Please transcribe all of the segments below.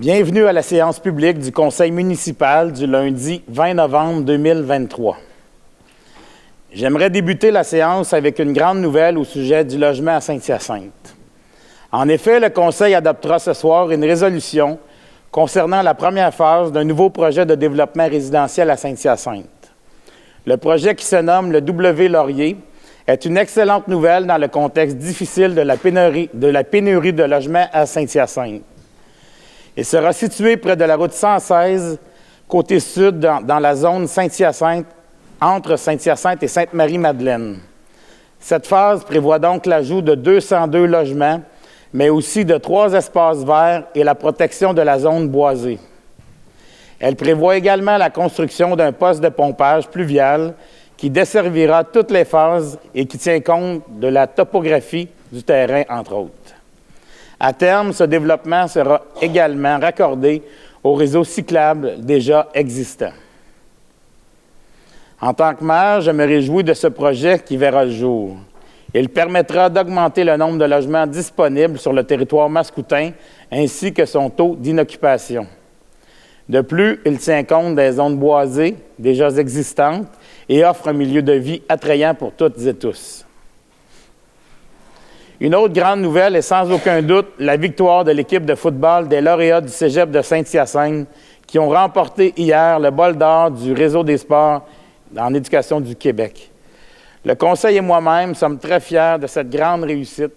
Bienvenue à la séance publique du Conseil municipal du lundi 20 novembre 2023. J'aimerais débuter la séance avec une grande nouvelle au sujet du logement à Saint-Hyacinthe. En effet, le Conseil adoptera ce soir une résolution concernant la première phase d'un nouveau projet de développement résidentiel à Saint-Hyacinthe. Le projet qui se nomme le W Laurier est une excellente nouvelle dans le contexte difficile de la pénurie de logements à Saint-Hyacinthe. Il sera situé près de la route 116, côté sud, dans la zone Saint-Hyacinthe, entre Saint-Hyacinthe et Sainte-Marie-Madeleine. Cette phase prévoit donc l'ajout de 202 logements, mais aussi de 3 espaces verts et la protection de la zone boisée. Elle prévoit également la construction d'un poste de pompage pluvial qui desservira toutes les phases et qui tient compte de la topographie du terrain, entre autres. À terme, ce développement sera également raccordé au réseau cyclable déjà existant. En tant que maire, je me réjouis de ce projet qui verra le jour. Il permettra d'augmenter le nombre de logements disponibles sur le territoire mascoutin ainsi que son taux d'inoccupation. De plus, il tient compte des zones boisées déjà existantes et offre un milieu de vie attrayant pour toutes et tous. Une autre grande nouvelle est sans aucun doute la victoire de l'équipe de football des lauréats du Cégep de Saint-Hyacinthe qui ont remporté hier le bol d'or du Réseau des sports en éducation du Québec. Le Conseil et moi-même sommes très fiers de cette grande réussite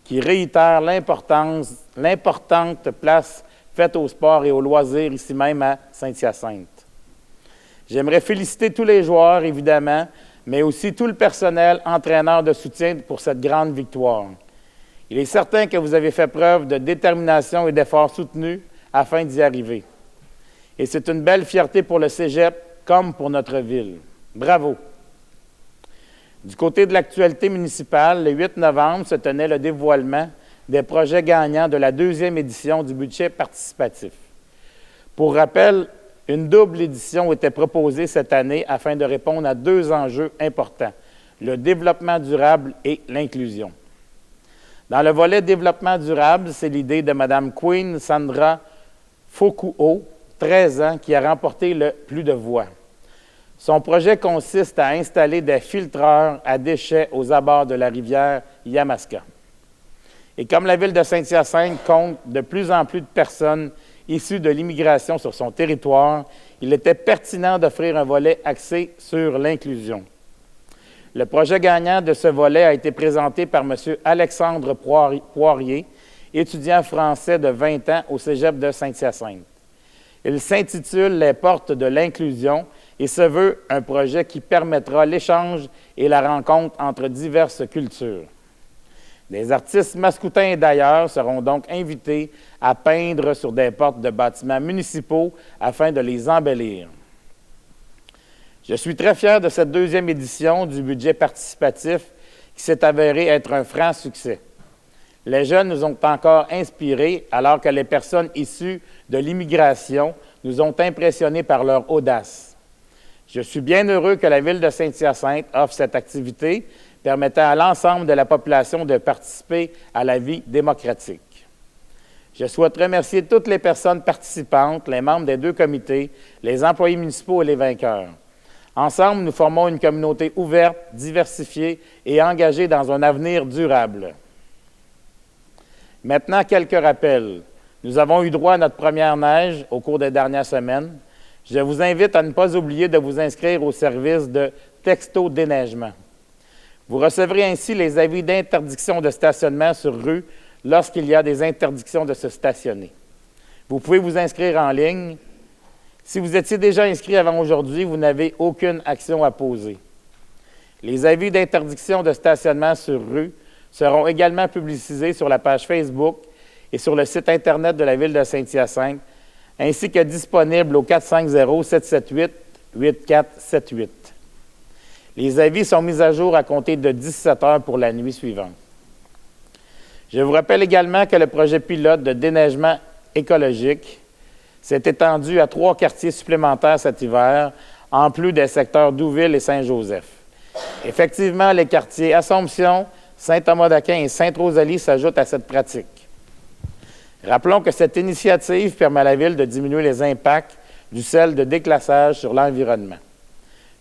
qui réitère l'importante place faite au sport et aux loisirs ici même à Saint-Hyacinthe. J'aimerais féliciter tous les joueurs, évidemment, mais aussi tout le personnel entraîneur de soutien pour cette grande victoire. Il est certain que vous avez fait preuve de détermination et d'efforts soutenus afin d'y arriver. Et c'est une belle fierté pour le Cégep comme pour notre ville. Bravo! Du côté de l'actualité municipale, le 8 novembre se tenait le dévoilement des projets gagnants de la 2e édition du budget participatif. Pour rappel, une double édition était proposée cette année afin de répondre à 2 enjeux importants, le développement durable et l'inclusion. Dans le volet développement durable, c'est l'idée de Mme Queen Sandra Fokuo, 13 ans, qui a remporté le plus de voix. Son projet consiste à installer des filtreurs à déchets aux abords de la rivière Yamaska. Et comme la ville de Saint-Hyacinthe compte de plus en plus de personnes issues de l'immigration sur son territoire, il était pertinent d'offrir un volet axé sur l'inclusion. Le projet gagnant de ce volet a été présenté par M. Alexandre Poirier, étudiant français de 20 ans au Cégep de Saint-Hyacinthe. Il s'intitule « Les portes de l'inclusion » et se veut un projet qui permettra l'échange et la rencontre entre diverses cultures. Des artistes mascoutins et d'ailleurs seront donc invités à peindre sur des portes de bâtiments municipaux afin de les embellir. Je suis très fier de cette 2e édition du budget participatif qui s'est avéré être un franc succès. Les jeunes nous ont encore inspirés alors que les personnes issues de l'immigration nous ont impressionnés par leur audace. Je suis bien heureux que la ville de Saint-Hyacinthe offre cette activité permettant à l'ensemble de la population de participer à la vie démocratique. Je souhaite remercier toutes les personnes participantes, les membres des 2 comités, les employés municipaux et les vainqueurs. Ensemble, nous formons une communauté ouverte, diversifiée et engagée dans un avenir durable. Maintenant, quelques rappels. Nous avons eu droit à notre première neige au cours des dernières semaines. Je vous invite à ne pas oublier de vous inscrire au service de texto déneigement. Vous recevrez ainsi les avis d'interdiction de stationnement sur rue lorsqu'il y a des interdictions de se stationner. Vous pouvez vous inscrire en ligne. Si vous étiez déjà inscrit avant aujourd'hui, vous n'avez aucune action à poser. Les avis d'interdiction de stationnement sur rue seront également publicisés sur la page Facebook et sur le site Internet de la Ville de Saint-Hyacinthe, ainsi que disponibles au 450-778-8478. Les avis sont mis à jour à compter de 17 heures pour la nuit suivante. Je vous rappelle également que le projet pilote de déneigement écologique s'est étendu à 3 quartiers supplémentaires cet hiver, en plus des secteurs Douville et Saint-Joseph. Effectivement, les quartiers Assomption, Saint-Thomas-d'Aquin et Sainte-Rosalie s'ajoutent à cette pratique. Rappelons que cette initiative permet à la Ville de diminuer les impacts du sel de déglaçage sur l'environnement.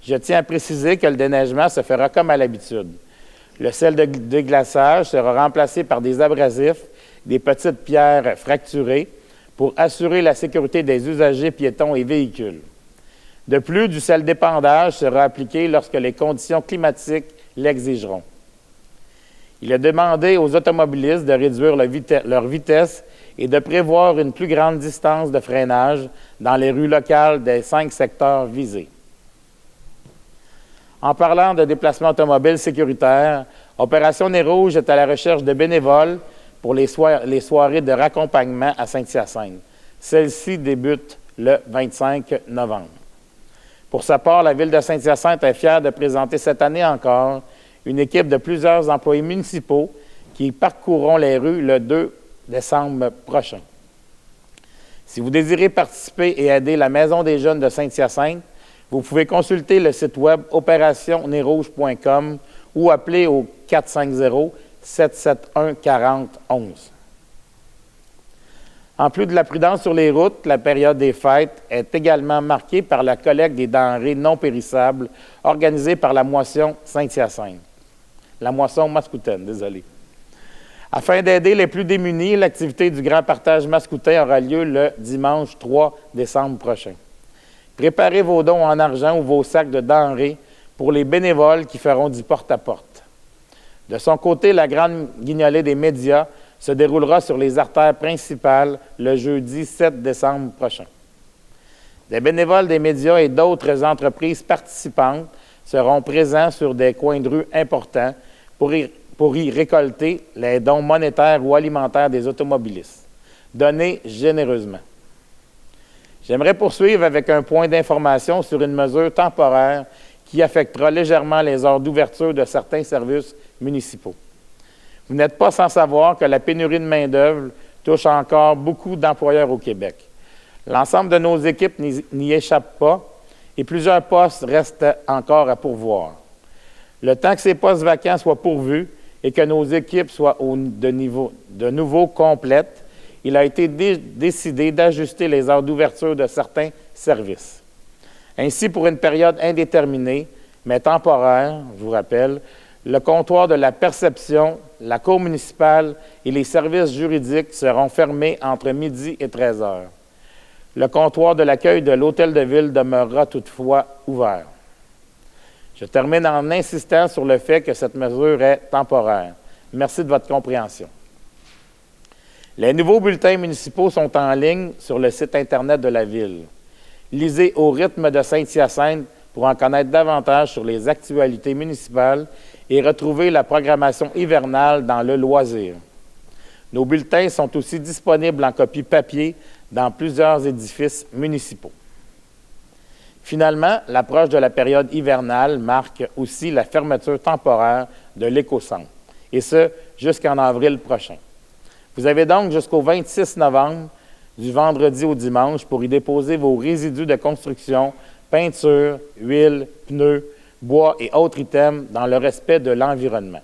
Je tiens à préciser que le déneigement se fera comme à l'habitude. Le sel de déglaçage sera remplacé par des abrasifs, des petites pierres fracturées pour assurer la sécurité des usagers piétons et véhicules. De plus, du sel d'épandage sera appliqué lorsque les conditions climatiques l'exigeront. Il est demandé aux automobilistes de réduire leur vitesse et de prévoir une plus grande distance de freinage dans les rues locales des 5 secteurs visés. En parlant de déplacement automobile sécuritaire, Opération Nez Rouge est à la recherche de bénévoles pour les soirées de raccompagnement à Saint-Hyacinthe. Celle-ci débute le 25 novembre. Pour sa part, la Ville de Saint-Hyacinthe est fière de présenter cette année encore une équipe de plusieurs employés municipaux qui parcourront les rues le 2 décembre prochain. Si vous désirez participer et aider la Maison des jeunes de Saint-Hyacinthe, vous pouvez consulter le site web opérationnezrouge.com ou appeler au 450-771-4011. En plus de la prudence sur les routes, la période des fêtes est également marquée par la collecte des denrées non périssables organisée par la Moisson Saint-Hyacinthe. La Moisson Mascoutaine, désolé. Afin d'aider les plus démunis, l'activité du Grand Partage Mascoutin aura lieu le dimanche 3 décembre prochain. Préparez vos dons en argent ou vos sacs de denrées pour les bénévoles qui feront du porte-à-porte. De son côté, la grande guignolée des médias se déroulera sur les artères principales le jeudi 7 décembre prochain. Des bénévoles des médias et d'autres entreprises participantes seront présents sur des coins de rue importants pour y récolter les dons monétaires ou alimentaires des automobilistes. Donnez généreusement. J'aimerais poursuivre avec un point d'information sur une mesure temporaire qui affectera légèrement les heures d'ouverture de certains services municipaux. Vous n'êtes pas sans savoir que la pénurie de main-d'œuvre touche encore beaucoup d'employeurs au Québec. L'ensemble de nos équipes n'y échappe pas et plusieurs postes restent encore à pourvoir. Le temps que ces postes vacants soient pourvus et que nos équipes soient de nouveau complètes, il a été décidé d'ajuster les heures d'ouverture de certains services. Ainsi, pour une période indéterminée, mais temporaire, je vous rappelle, le comptoir de la perception, la cour municipale et les services juridiques seront fermés entre midi et 13 heures. Le comptoir de l'accueil de l'Hôtel de Ville demeurera toutefois ouvert. Je termine en insistant sur le fait que cette mesure est temporaire. Merci de votre compréhension. Les nouveaux bulletins municipaux sont en ligne sur le site Internet de la Ville. Lisez Au rythme de Saint-Hyacinthe pour en connaître davantage sur les actualités municipales et retrouver la programmation hivernale dans le loisir. Nos bulletins sont aussi disponibles en copie papier dans plusieurs édifices municipaux. Finalement, l'approche de la période hivernale marque aussi la fermeture temporaire de l'éco-centre, et ce, jusqu'en avril prochain. Vous avez donc jusqu'au 26 novembre, du vendredi au dimanche, pour y déposer vos résidus de construction, peinture, huile, pneus, bois et autres items dans le respect de l'environnement.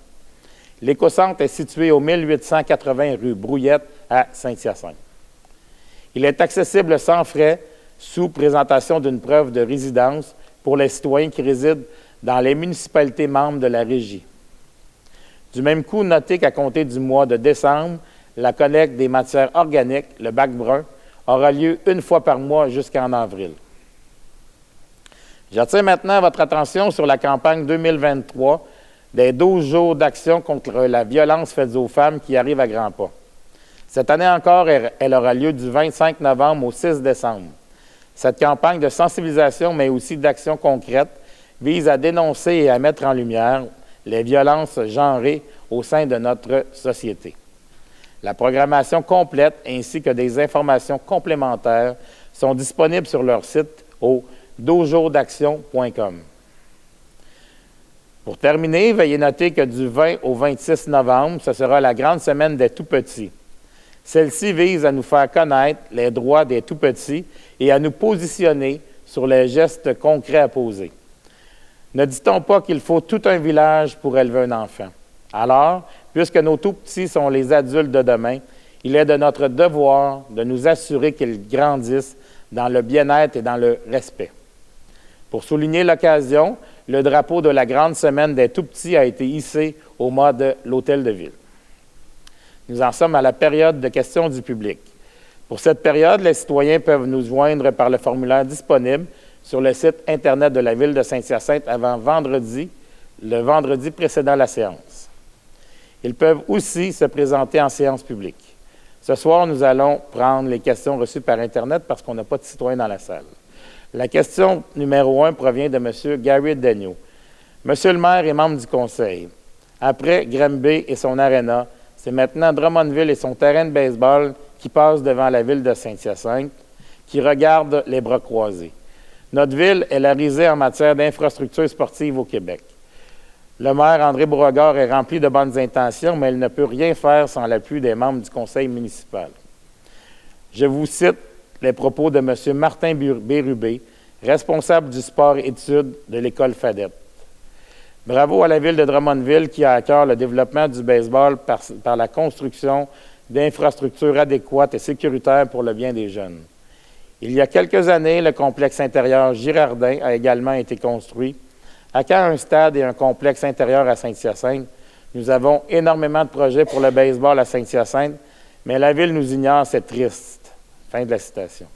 L'éco-centre est situé au 1880 rue Brouillette à Saint-Hyacinthe. Il est accessible sans frais, sous présentation d'une preuve de résidence pour les citoyens qui résident dans les municipalités membres de la régie. Du même coup, notez qu'à compter du mois de décembre, la collecte des matières organiques, le bac brun, aura lieu une fois par mois jusqu'en avril. J'attire maintenant votre attention sur la campagne 2023 des 12 jours d'action contre la violence faite aux femmes qui arrive à grands pas. Cette année encore, elle aura lieu du 25 novembre au 6 décembre. Cette campagne de sensibilisation, mais aussi d'action concrète, vise à dénoncer et à mettre en lumière les violences genrées au sein de notre société. La programmation complète ainsi que des informations complémentaires sont disponibles sur leur site au 12jours-d'action.com. Pour terminer, veuillez noter que du 20 au 26 novembre, ce sera la grande semaine des tout-petits. Celle-ci vise à nous faire connaître les droits des tout-petits et à nous positionner sur les gestes concrets à poser. Ne dit-on pas qu'il faut tout un village pour élever un enfant? Alors, puisque nos tout-petits sont les adultes de demain, il est de notre devoir de nous assurer qu'ils grandissent dans le bien-être et dans le respect. Pour souligner l'occasion, le drapeau de la grande semaine des tout-petits a été hissé au mât de l'Hôtel de Ville. Nous en sommes à la période de questions du public. Pour cette période, les citoyens peuvent nous joindre par le formulaire disponible sur le site Internet de la Ville de Saint-Hyacinthe avant le vendredi précédant la séance. Ils peuvent aussi se présenter en séance publique. Ce soir, nous allons prendre les questions reçues par Internet parce qu'on n'a pas de citoyens dans la salle. La question numéro 1 provient de M. Gary Daigneault. Monsieur le maire et membre du conseil, après Granby et son aréna, c'est maintenant Drummondville et son terrain de baseball qui passent devant la ville de Saint-Hyacinthe, qui regarde les bras croisés. Notre ville est la risée en matière d'infrastructures sportives au Québec. Le maire André Beauregard est rempli de bonnes intentions, mais il ne peut rien faire sans l'appui des membres du conseil municipal. Je vous cite les propos de M. Martin Bérubé, responsable du sport-études de l'École Fadette. Bravo à la ville de Drummondville qui a à cœur le développement du baseball par la construction d'infrastructures adéquates et sécuritaires pour le bien des jeunes. Il y a quelques années, le complexe intérieur Girardin a également été construit. À quand un stade et un complexe intérieur à Saint-Hyacinthe, nous avons énormément de projets pour le baseball à Saint-Hyacinthe, mais la ville nous ignore, c'est triste. Fin de la citation.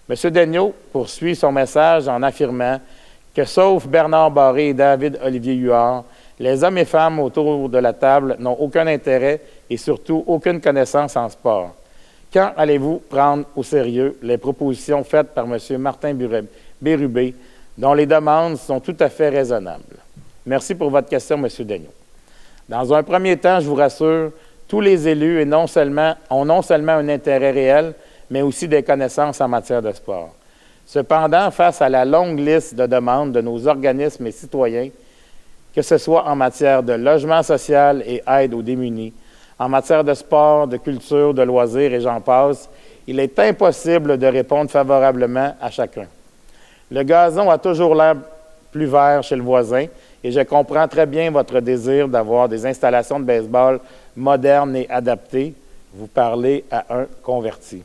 M. Daigneault poursuit son message en affirmant que, sauf Bernard Barré et David-Olivier Huard, les hommes et femmes autour de la table n'ont aucun intérêt et surtout aucune connaissance en sport. Quand allez-vous prendre au sérieux les propositions faites par M. Martin Bérubé, dont les demandes sont tout à fait raisonnables? Merci pour votre question, M. Daigneault. Dans un premier temps, je vous rassure, tous les élus ont non seulement un intérêt réel, mais aussi des connaissances en matière de sport. Cependant, face à la longue liste de demandes de nos organismes et citoyens, que ce soit en matière de logement social et aide aux démunis, en matière de sport, de culture, de loisirs et j'en passe, il est impossible de répondre favorablement à chacun. Le gazon a toujours l'air plus vert chez le voisin et je comprends très bien votre désir d'avoir des installations de baseball modernes et adaptées. Vous parlez à un converti.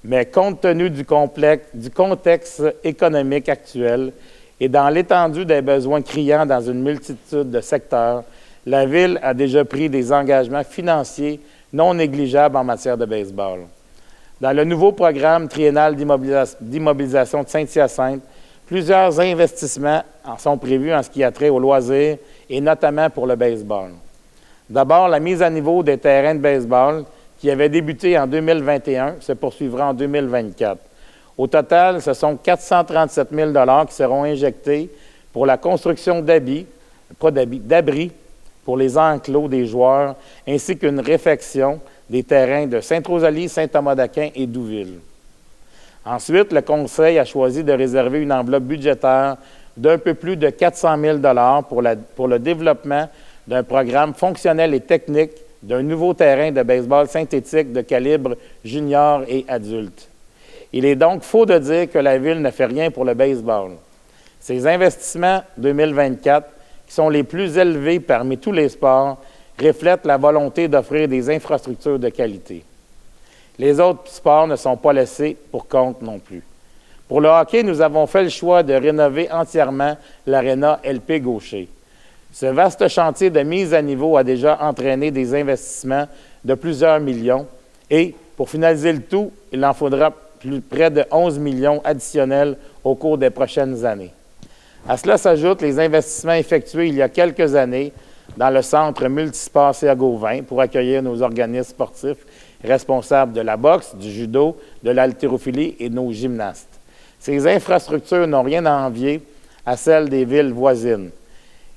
Mais compte tenu du contexte économique actuel et dans l'étendue des besoins criants dans une multitude de secteurs, la Ville a déjà pris des engagements financiers non négligeables en matière de baseball. Dans le nouveau programme triennal d'immobilisation de Saint-Hyacinthe, plusieurs investissements en sont prévus en ce qui a trait aux loisirs et notamment pour le baseball. D'abord, la mise à niveau des terrains de baseball qui avait débuté en 2021 se poursuivra en 2024. Au total, ce sont 437 000 $ qui seront injectés pour la construction d'abris pour les enclos des joueurs, ainsi qu'une réfection des terrains de Sainte-Rosalie, Saint-Thomas-d'Aquin et Douville. Ensuite, le Conseil a choisi de réserver une enveloppe budgétaire d'un peu plus de 400 000 $ pour le développement d'un programme fonctionnel et technique d'un nouveau terrain de baseball synthétique de calibre junior et adulte. Il est donc faux de dire que la Ville ne fait rien pour le baseball. Ces investissements 2024, qui sont les plus élevés parmi tous les sports, reflètent la volonté d'offrir des infrastructures de qualité. Les autres sports ne sont pas laissés pour compte non plus. Pour le hockey, nous avons fait le choix de rénover entièrement l'aréna LP Gaucher. Ce vaste chantier de mise à niveau a déjà entraîné des investissements de plusieurs millions et, pour finaliser le tout, il en faudra près de 11 millions additionnels au cours des prochaines années. À cela s'ajoutent les investissements effectués il y a quelques années dans le centre multisport CA Gauvin pour accueillir nos organismes sportifs responsables de la boxe, du judo, de l'haltérophilie et nos gymnastes. Ces infrastructures n'ont rien à envier à celles des villes voisines.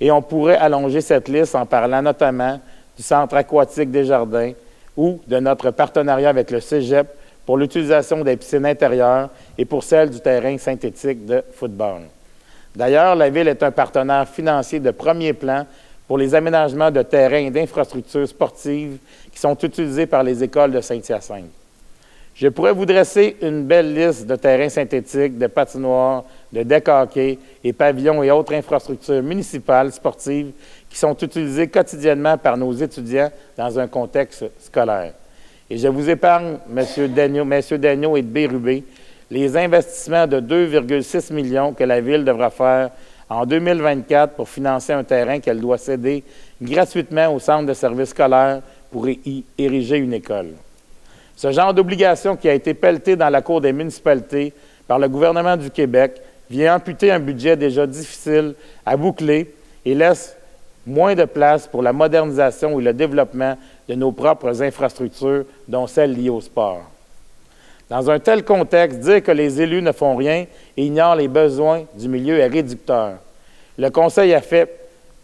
Et on pourrait allonger cette liste en parlant notamment du Centre aquatique des Jardins ou de notre partenariat avec le Cégep pour l'utilisation des piscines intérieures et pour celle du terrain synthétique de football. D'ailleurs, la Ville est un partenaire financier de premier plan pour les aménagements de terrains et d'infrastructures sportives qui sont utilisés par les écoles de Saint-Hyacinthe. Je pourrais vous dresser une belle liste de terrains synthétiques, de patinoires, de deck hockey et pavillons et autres infrastructures municipales sportives qui sont utilisés quotidiennement par nos étudiants dans un contexte scolaire. Et je vous épargne, messieurs Dagneault et de Bérubé, les investissements de 2,6 millions que la Ville devra faire en 2024 pour financer un terrain qu'elle doit céder gratuitement au centre de services scolaires pour y ériger une école. Ce genre d'obligation qui a été pelletée dans la cour des municipalités par le gouvernement du Québec vient amputer un budget déjà difficile à boucler et laisse moins de place pour la modernisation et le développement de nos propres infrastructures, dont celles liées au sport. Dans un tel contexte, dire que les élus ne font rien et ignorent les besoins du milieu est réducteur. Le Conseil a fait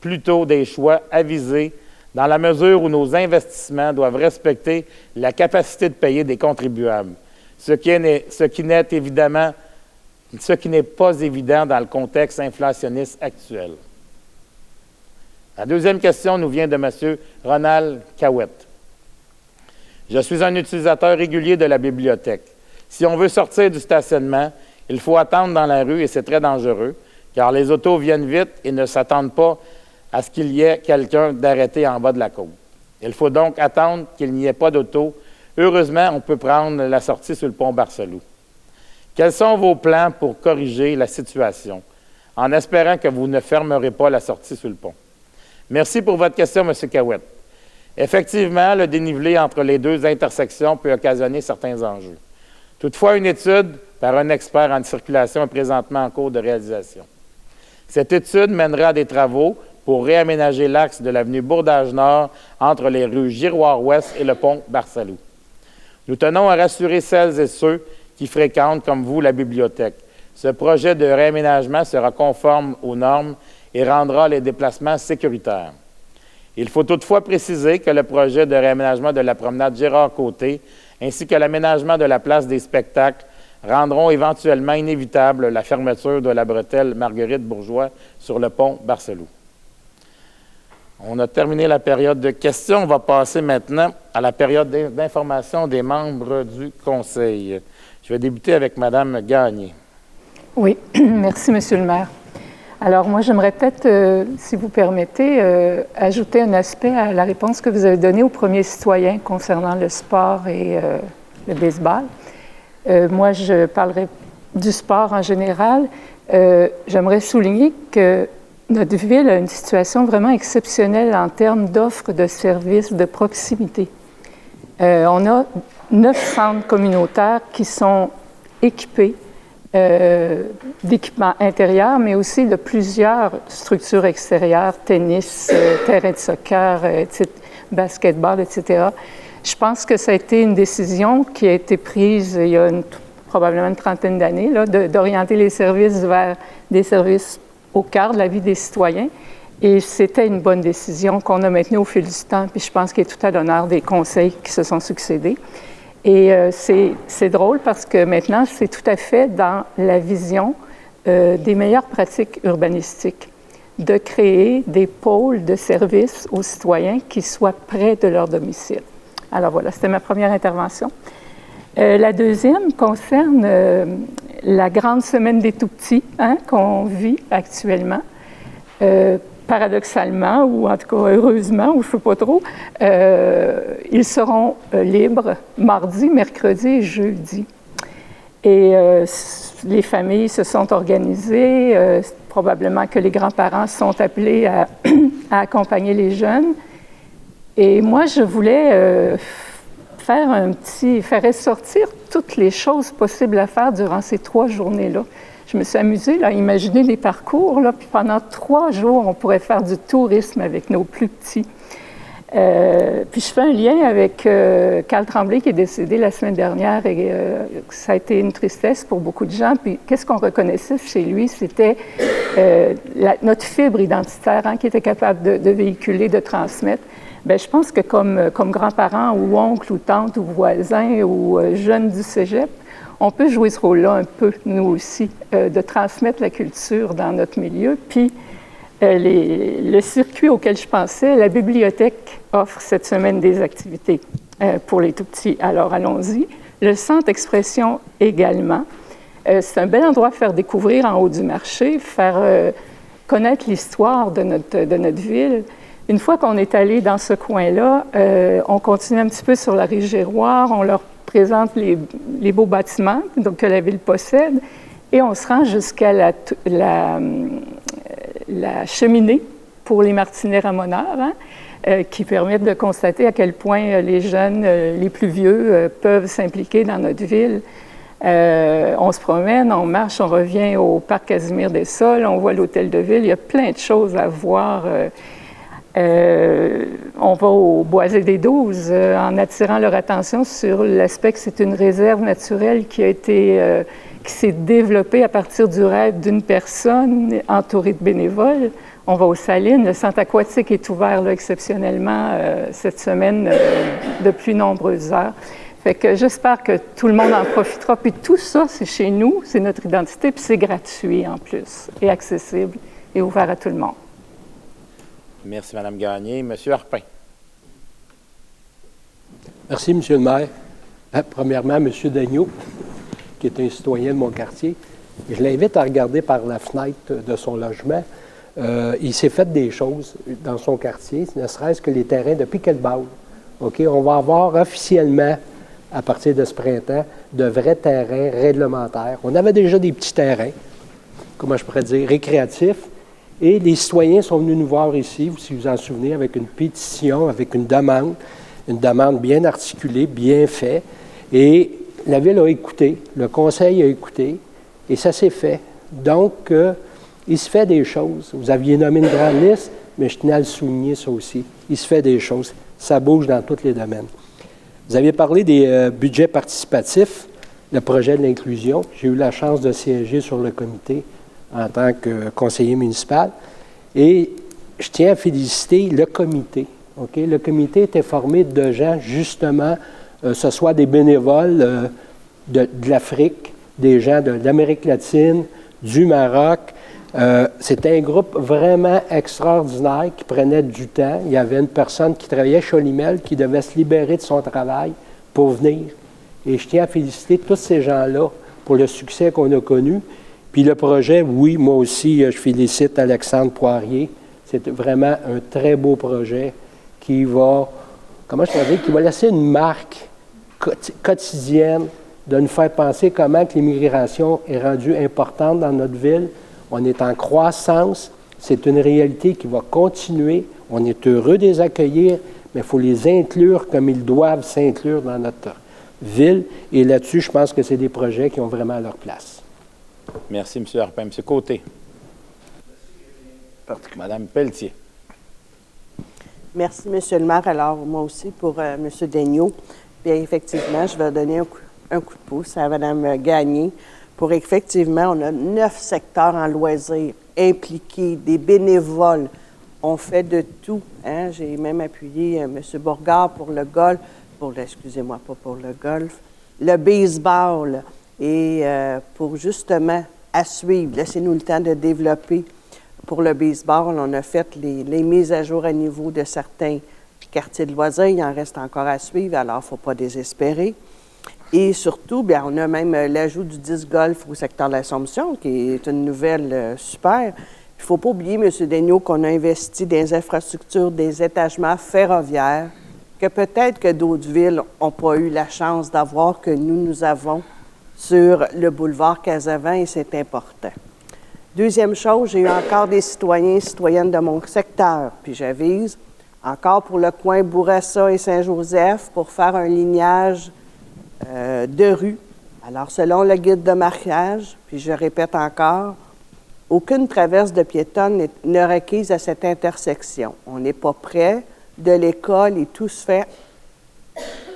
plutôt des choix avisés dans la mesure où nos investissements doivent respecter la capacité de payer des contribuables, ce qui n'est pas évident dans le contexte inflationniste actuel. La deuxième question nous vient de M. Ronald Cahouette. Je suis un utilisateur régulier de la bibliothèque. Si on veut sortir du stationnement, il faut attendre dans la rue et c'est très dangereux, car les autos viennent vite et ne s'attendent pas à ce qu'il y ait quelqu'un d'arrêté en bas de la côte. Il faut donc attendre qu'il n'y ait pas d'auto. Heureusement, on peut prendre la sortie sur le pont Barcelou. Quels sont vos plans pour corriger la situation, en espérant que vous ne fermerez pas la sortie sur le pont? Merci pour votre question, M. Cahouette. Effectivement, le dénivelé entre les deux intersections peut occasionner certains enjeux. Toutefois, une étude par un expert en circulation est présentement en cours de réalisation. Cette étude mènera à des travaux pour réaménager l'axe de l'avenue Bourdage-Nord entre les rues Giroir-Ouest et le pont Barcelou. Nous tenons à rassurer celles et ceux qui fréquentent, comme vous, la bibliothèque. Ce projet de réaménagement sera conforme aux normes et rendra les déplacements sécuritaires. Il faut toutefois préciser que le projet de réaménagement de la promenade Gérard-Côté ainsi que l'aménagement de la place des spectacles rendront éventuellement inévitable la fermeture de la bretelle Marguerite-Bourgeois sur le pont Barcelou. On a terminé la période de questions. On va passer maintenant à la période d'information des membres du Conseil. Je vais débuter avec Mme Gagné. Oui, merci, Monsieur le maire. Alors, moi, j'aimerais peut-être, si vous permettez, ajouter un aspect à la réponse que vous avez donnée au premier citoyen concernant le sport et le baseball. Moi, je parlerai du sport en général. J'aimerais souligner que notre ville a une situation vraiment exceptionnelle en termes d'offres de services de proximité. On a 9 centres communautaires qui sont équipés d'équipements intérieurs, mais aussi de plusieurs structures extérieures, tennis, terrain de soccer, basketball, etc. Je pense que ça a été une décision qui a été prise il y a probablement une trentaine d'années, d'orienter les services vers des services au cœur de la vie des citoyens. Et c'était une bonne décision qu'on a maintenue au fil du temps, puis je pense qu'elle est tout à l'honneur des conseils qui se sont succédés. Et c'est drôle parce que maintenant, c'est tout à fait dans la vision des meilleures pratiques urbanistiques, de créer des pôles de services aux citoyens qui soient près de leur domicile. Alors voilà, c'était ma première intervention. La deuxième concerne la grande semaine des tout-petits qu'on vit actuellement. Paradoxalement, ou en tout cas heureusement, ou je ne sais pas trop, ils seront libres mardi, mercredi et jeudi. Et les familles se sont organisées, probablement que les grands-parents sont appelés à accompagner les jeunes. Et moi, je voulais faire ressortir toutes les choses possibles à faire durant ces 3 journées-là. Je me suis amusée à imaginer des parcours, puis pendant 3 jours, on pourrait faire du tourisme avec nos plus petits. Puis je fais un lien avec Carl Tremblay qui est décédé la semaine dernière et ça a été une tristesse pour beaucoup de gens. Puis qu'est-ce qu'on reconnaissait chez lui? C'était notre fibre identitaire qui était capable de véhiculer, de transmettre. Bien, je pense que comme grands-parents ou oncles ou tantes ou voisins ou jeunes du cégep, on peut jouer ce rôle-là un peu, nous aussi, de transmettre la culture dans notre milieu. Puis, le circuit auquel je pensais, la bibliothèque offre cette semaine des activités pour les tout-petits. Alors, allons-y. Le centre Expression également. C'est un bel endroit à faire découvrir en haut du marché, faire connaître l'histoire de notre ville. Une fois qu'on est allé dans ce coin-là, on continue un petit peu sur la rive Giroir, on leur présente les beaux bâtiments donc, que la ville possède et on se rend jusqu'à la cheminée pour les martinets ramoneurs, qui permettent de constater à quel point les jeunes, les plus vieux, peuvent s'impliquer dans notre ville. On se promène, on marche, on revient au parc Casimir-des-Sols, on voit l'hôtel de ville, il y a plein de choses à voir. On va au Boisé des 12 en attirant leur attention sur l'aspect que c'est une réserve naturelle qui s'est développée à partir du rêve d'une personne entourée de bénévoles. On va aux Salines, le centre aquatique est ouvert là, exceptionnellement cette semaine de plus nombreuses heures. Fait que j'espère que tout le monde en profitera. Puis tout ça, c'est chez nous, c'est notre identité, puis c'est gratuit en plus, et accessible et ouvert à tout le monde. Merci, Mme Gagné. Monsieur Arpin. Merci, M. le maire. Premièrement, M. Daigneault, qui est un citoyen de mon quartier. Je l'invite à regarder par la fenêtre de son logement. Il s'est fait des choses dans son quartier, ne serait-ce que les terrains de pickle-ball. OK? On va avoir officiellement, à partir de ce printemps, de vrais terrains réglementaires. On avait déjà des petits terrains, comment je pourrais dire, récréatifs. Et les citoyens sont venus nous voir ici, si vous en souvenez, avec une pétition, avec une demande bien articulée, bien faite. Et la Ville a écouté, le Conseil a écouté, et ça s'est fait. Donc, il se fait des choses. Vous aviez nommé une grande liste, mais je tenais à le souligner, ça aussi. Il se fait des choses. Ça bouge dans tous les domaines. Vous aviez parlé des budgets participatifs, le projet de l'inclusion. J'ai eu la chance de siéger sur le comité en tant que conseiller municipal. Et je tiens à féliciter le comité. Okay? Le comité était formé de gens, justement, ce soit des bénévoles de l'Afrique, des gens de l'Amérique latine, du Maroc. C'était un groupe vraiment extraordinaire qui prenait du temps. Il y avait une personne qui travaillait chez Olimel qui devait se libérer de son travail pour venir. Et je tiens à féliciter tous ces gens-là pour le succès qu'on a connu. Puis le projet, oui, moi aussi, je félicite Alexandre Poirier. C'est vraiment un très beau projet qui va, comment je peux dire, qui va laisser une marque quotidienne de nous faire penser comment que l'immigration est rendue importante dans notre ville. On est en croissance. C'est une réalité qui va continuer. On est heureux de les accueillir, mais il faut les inclure comme ils doivent s'inclure dans notre ville. Et là-dessus, je pense que c'est des projets qui ont vraiment leur place. Merci, M. Arpin. M. Côté. Mme Pelletier. Merci, M. le maire. Alors, moi aussi, pour M. Daigneault, bien, effectivement, je vais donner un coup de pouce à Mme Gagné pour, effectivement, on a 9 secteurs en loisirs impliqués, des bénévoles. On fait de tout. Hein? J'ai même appuyé M. Bourgard pour le golf, excusez-moi, pas pour le golf, le baseball. Et pour justement à suivre, laissez-nous le temps de développer. Pour le baseball, on a fait les mises à jour à niveau de certains quartiers de loisirs. Il en reste encore à suivre, alors il ne faut pas désespérer. Et surtout, bien, on a même l'ajout du disc golf au secteur de l'Assomption, qui est une nouvelle super. Il ne faut pas oublier, M. Daigneault, qu'on a investi dans les infrastructures, des étagements ferroviaires, que peut-être que d'autres villes n'ont pas eu la chance d'avoir, que nous avons sur le boulevard Casavant, et c'est important. Deuxième chose, j'ai eu encore des citoyens et citoyennes de mon secteur, puis j'avise, encore pour le coin Bourassa et Saint-Joseph, pour faire un lignage de rue. Alors, selon le guide de marquage, puis je répète encore, aucune traverse de piétonne n'est requise à cette intersection. On n'est pas près de l'école et tout se fait,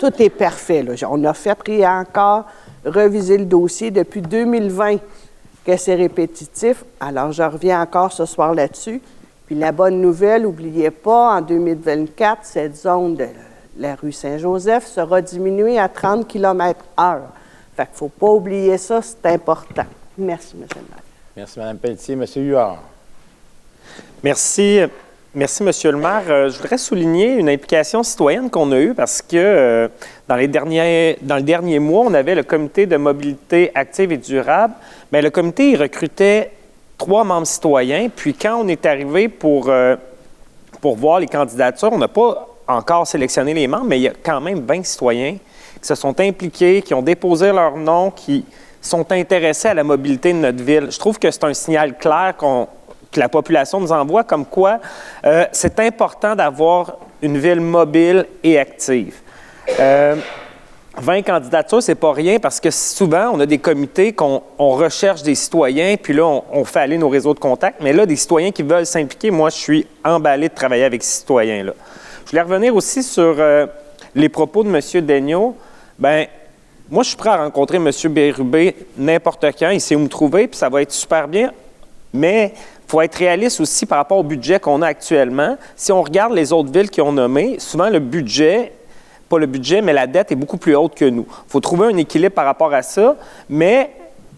tout est parfait. Là. On a fait et encore reviser le dossier depuis 2020 que c'est répétitif. Alors, je reviens encore ce soir là-dessus. Puis la bonne nouvelle, n'oubliez pas, en 2024, cette zone de la rue Saint-Joseph sera diminuée à 30 km/h. Fait qu'il ne faut pas oublier ça, c'est important. Merci, M. le maire. Merci, Mme Pelletier. M. Huard. Merci. Merci, M. le maire. Je voudrais souligner une implication citoyenne qu'on a eue parce que dans le dernier mois, on avait le comité de mobilité active et durable. Bien, le comité, il recrutait 3 membres citoyens. Puis quand on est arrivé pour voir les candidatures, on n'a pas encore sélectionné les membres, mais il y a quand même 20 citoyens qui se sont impliqués, qui ont déposé leur nom, qui sont intéressés à la mobilité de notre ville. Je trouve que c'est un signal clair que la population nous envoie, comme quoi c'est important d'avoir une ville mobile et active. 20 candidatures, c'est pas rien parce que souvent, on a des comités qu'on recherche des citoyens, puis là, on fait aller nos réseaux de contacts. Mais là, des citoyens qui veulent s'impliquer, moi, je suis emballé de travailler avec ces citoyens-là. Je voulais revenir aussi sur les propos de M. Daigneault. Bien, moi, je suis prêt à rencontrer M. Bérubé n'importe quand. Il sait où me trouver, puis ça va être super bien. Mais il faut être réaliste aussi par rapport au budget qu'on a actuellement. Si on regarde les autres villes qui ont nommé, souvent le budget, pas le budget, mais la dette est beaucoup plus haute que nous. Il faut trouver un équilibre par rapport à ça, mais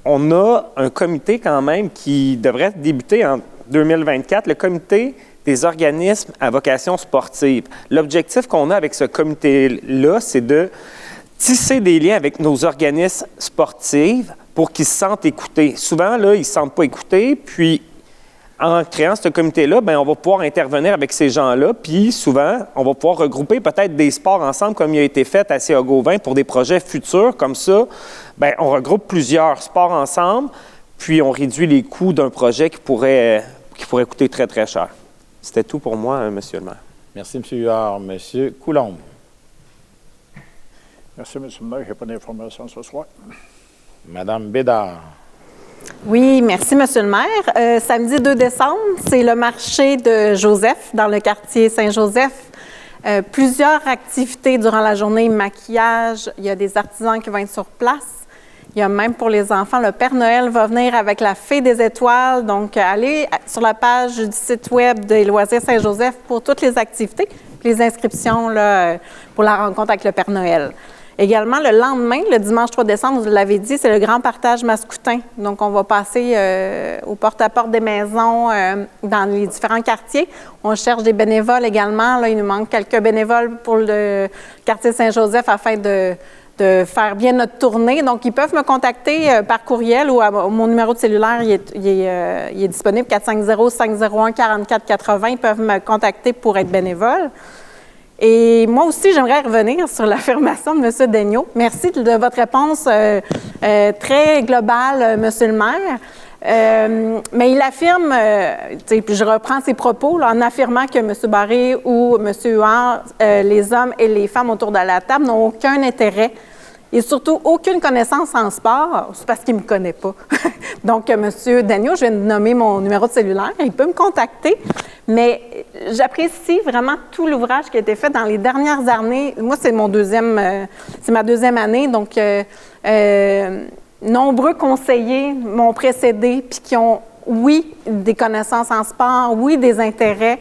on a un comité quand même qui devrait débuter en 2024, le comité des organismes à vocation sportive. L'objectif qu'on a avec ce comité-là, c'est de tisser des liens avec nos organismes sportifs pour qu'ils se sentent écoutés. Souvent, là, ils ne se sentent pas écoutés, puis en créant ce comité-là, bien, on va pouvoir intervenir avec ces gens-là, puis souvent, on va pouvoir regrouper peut-être des sports ensemble, comme il a été fait à CA-Gauvin pour des projets futurs. Comme ça, bien, on regroupe plusieurs sports ensemble, puis on réduit les coûts d'un projet qui pourrait coûter très, très cher. C'était tout pour moi, Monsieur le maire. Merci, M. Huard. M. Coulombe. Merci, M. le maire. Je n'ai pas d'informations ce soir. Mme Bédard. Oui, merci, M. le maire. Samedi 2 décembre, c'est le marché de Joseph, dans le quartier Saint-Joseph. Plusieurs activités durant la journée, maquillage, il y a des artisans qui vont être sur place. Il y a même pour les enfants, le Père Noël va venir avec la Fée des Étoiles. Donc, allez sur la page du site web des Loisirs Saint-Joseph pour toutes les activités, puis les inscriptions là, pour la rencontre avec le Père Noël. Également, le lendemain, le dimanche 3 décembre, vous l'avez dit, c'est le grand partage mascoutin. Donc, on va passer au porte-à-porte des maisons dans les différents quartiers. On cherche des bénévoles également. Là, il nous manque quelques bénévoles pour le quartier Saint-Joseph afin de faire bien notre tournée. Donc, ils peuvent me contacter par courriel ou mon numéro de cellulaire, il est disponible, 450-501-4480. Ils peuvent me contacter pour être bénévole. Et moi aussi, j'aimerais revenir sur l'affirmation de M. Daigneault. Merci de votre réponse très globale, M. le maire. Mais il affirme, puis je reprends ses propos, là, en affirmant que M. Barré ou M. Huard, les hommes et les femmes autour de la table n'ont aucun intérêt et surtout aucune connaissance en sport, c'est parce qu'il ne me connaît pas. Donc, M. Daigneault, je viens de nommer mon numéro de cellulaire, il peut me contacter, mais j'apprécie vraiment tout l'ouvrage qui a été fait dans les dernières années. Moi, c'est ma deuxième année, donc nombreux conseillers m'ont précédé puis qui ont, oui, des connaissances en sport, oui, des intérêts.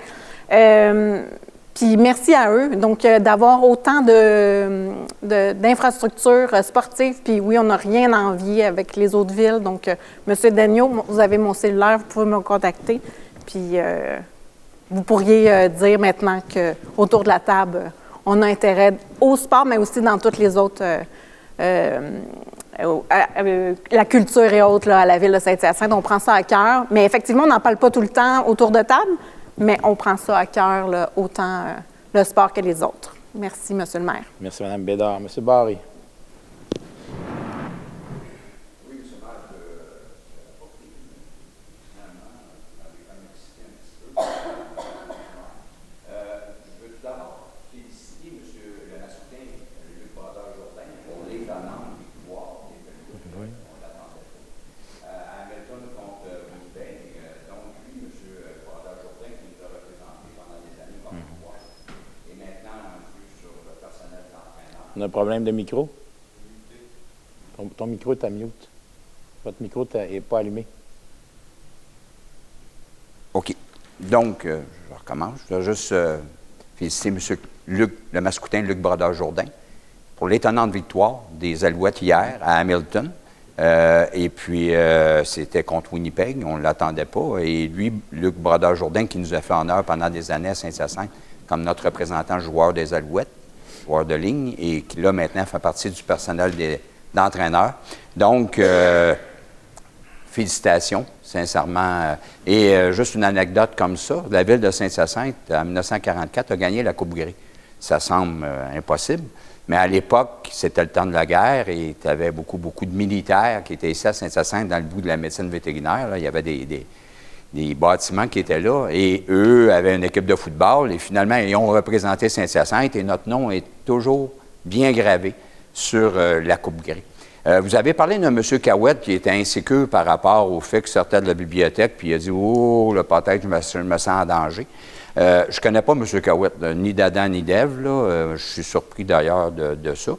Puis merci à eux, donc d'avoir autant d'infrastructures sportives. Puis oui, on n'a rien à envier avec les autres villes. Donc, M. Daigneault, vous avez mon cellulaire, vous pouvez me contacter. Puis vous pourriez dire maintenant qu'autour de la table, on a intérêt au sport, mais aussi dans toutes les autres... la culture et autres là, à la ville de Saint-Hyacinthe, on prend ça à cœur. Mais effectivement, on n'en parle pas tout le temps autour de table, mais on prend ça à cœur, là, autant le sport que les autres. Merci, M. le maire. Merci, Mme Bédard. M. Barré. Oui, M. le maire, finalement, vous m'avez quand même excité un petit peu. Je veux tout d'abord féliciter M. le masculin, Luc Brodeur-Jourdain, pour l'étonnante victoire des Belgiques. Oui. On l'attendait pas. À Hamilton contre Winnipeg, donc lui, M. Brodeur-Jourdain, qui nous a représenté pendant des années comme joueur, et maintenant rendu sur le personnel d'entraîneur. On a un problème de micro? Ton micro est à mute. Votre micro n'est pas allumé. OK. Donc, je recommence. Je vais juste féliciter M. le mascoutin Luc Brodeur-Jourdain pour l'étonnante victoire des Alouettes hier à Hamilton. Et puis, c'était contre Winnipeg. On ne l'attendait pas. Et lui, Luc Brodeur-Jourdain, qui nous a fait honneur pendant des années à Saint-Hyacinthe comme notre représentant joueur des Alouettes, joueur de ligne, et qui, là, maintenant, fait partie du personnel d'entraîneurs. Donc, félicitations, sincèrement. Et juste une anecdote comme ça, la ville de Saint-Hyacinthe, en 1944, a gagné la Coupe Grey. Ça semble impossible, mais à l'époque, c'était le temps de la guerre et tu avais beaucoup de militaires qui étaient ici à Saint-Hyacinthe dans le bout de la médecine vétérinaire. Là. Il y avait des bâtiments qui étaient là et eux avaient une équipe de football et finalement, ils ont représenté Saint-Hyacinthe et notre nom est toujours bien gravé sur la Coupe Grey. Vous avez parlé de M. Cahouette qui était insécure par rapport au fait qu'il sortait de la bibliothèque puis il a dit « Oh, là, peut-être je me sens en danger ». Je ne connais pas M. Cahouette, ni d'Adam ni d'Ève, là. Je suis surpris d'ailleurs de ça.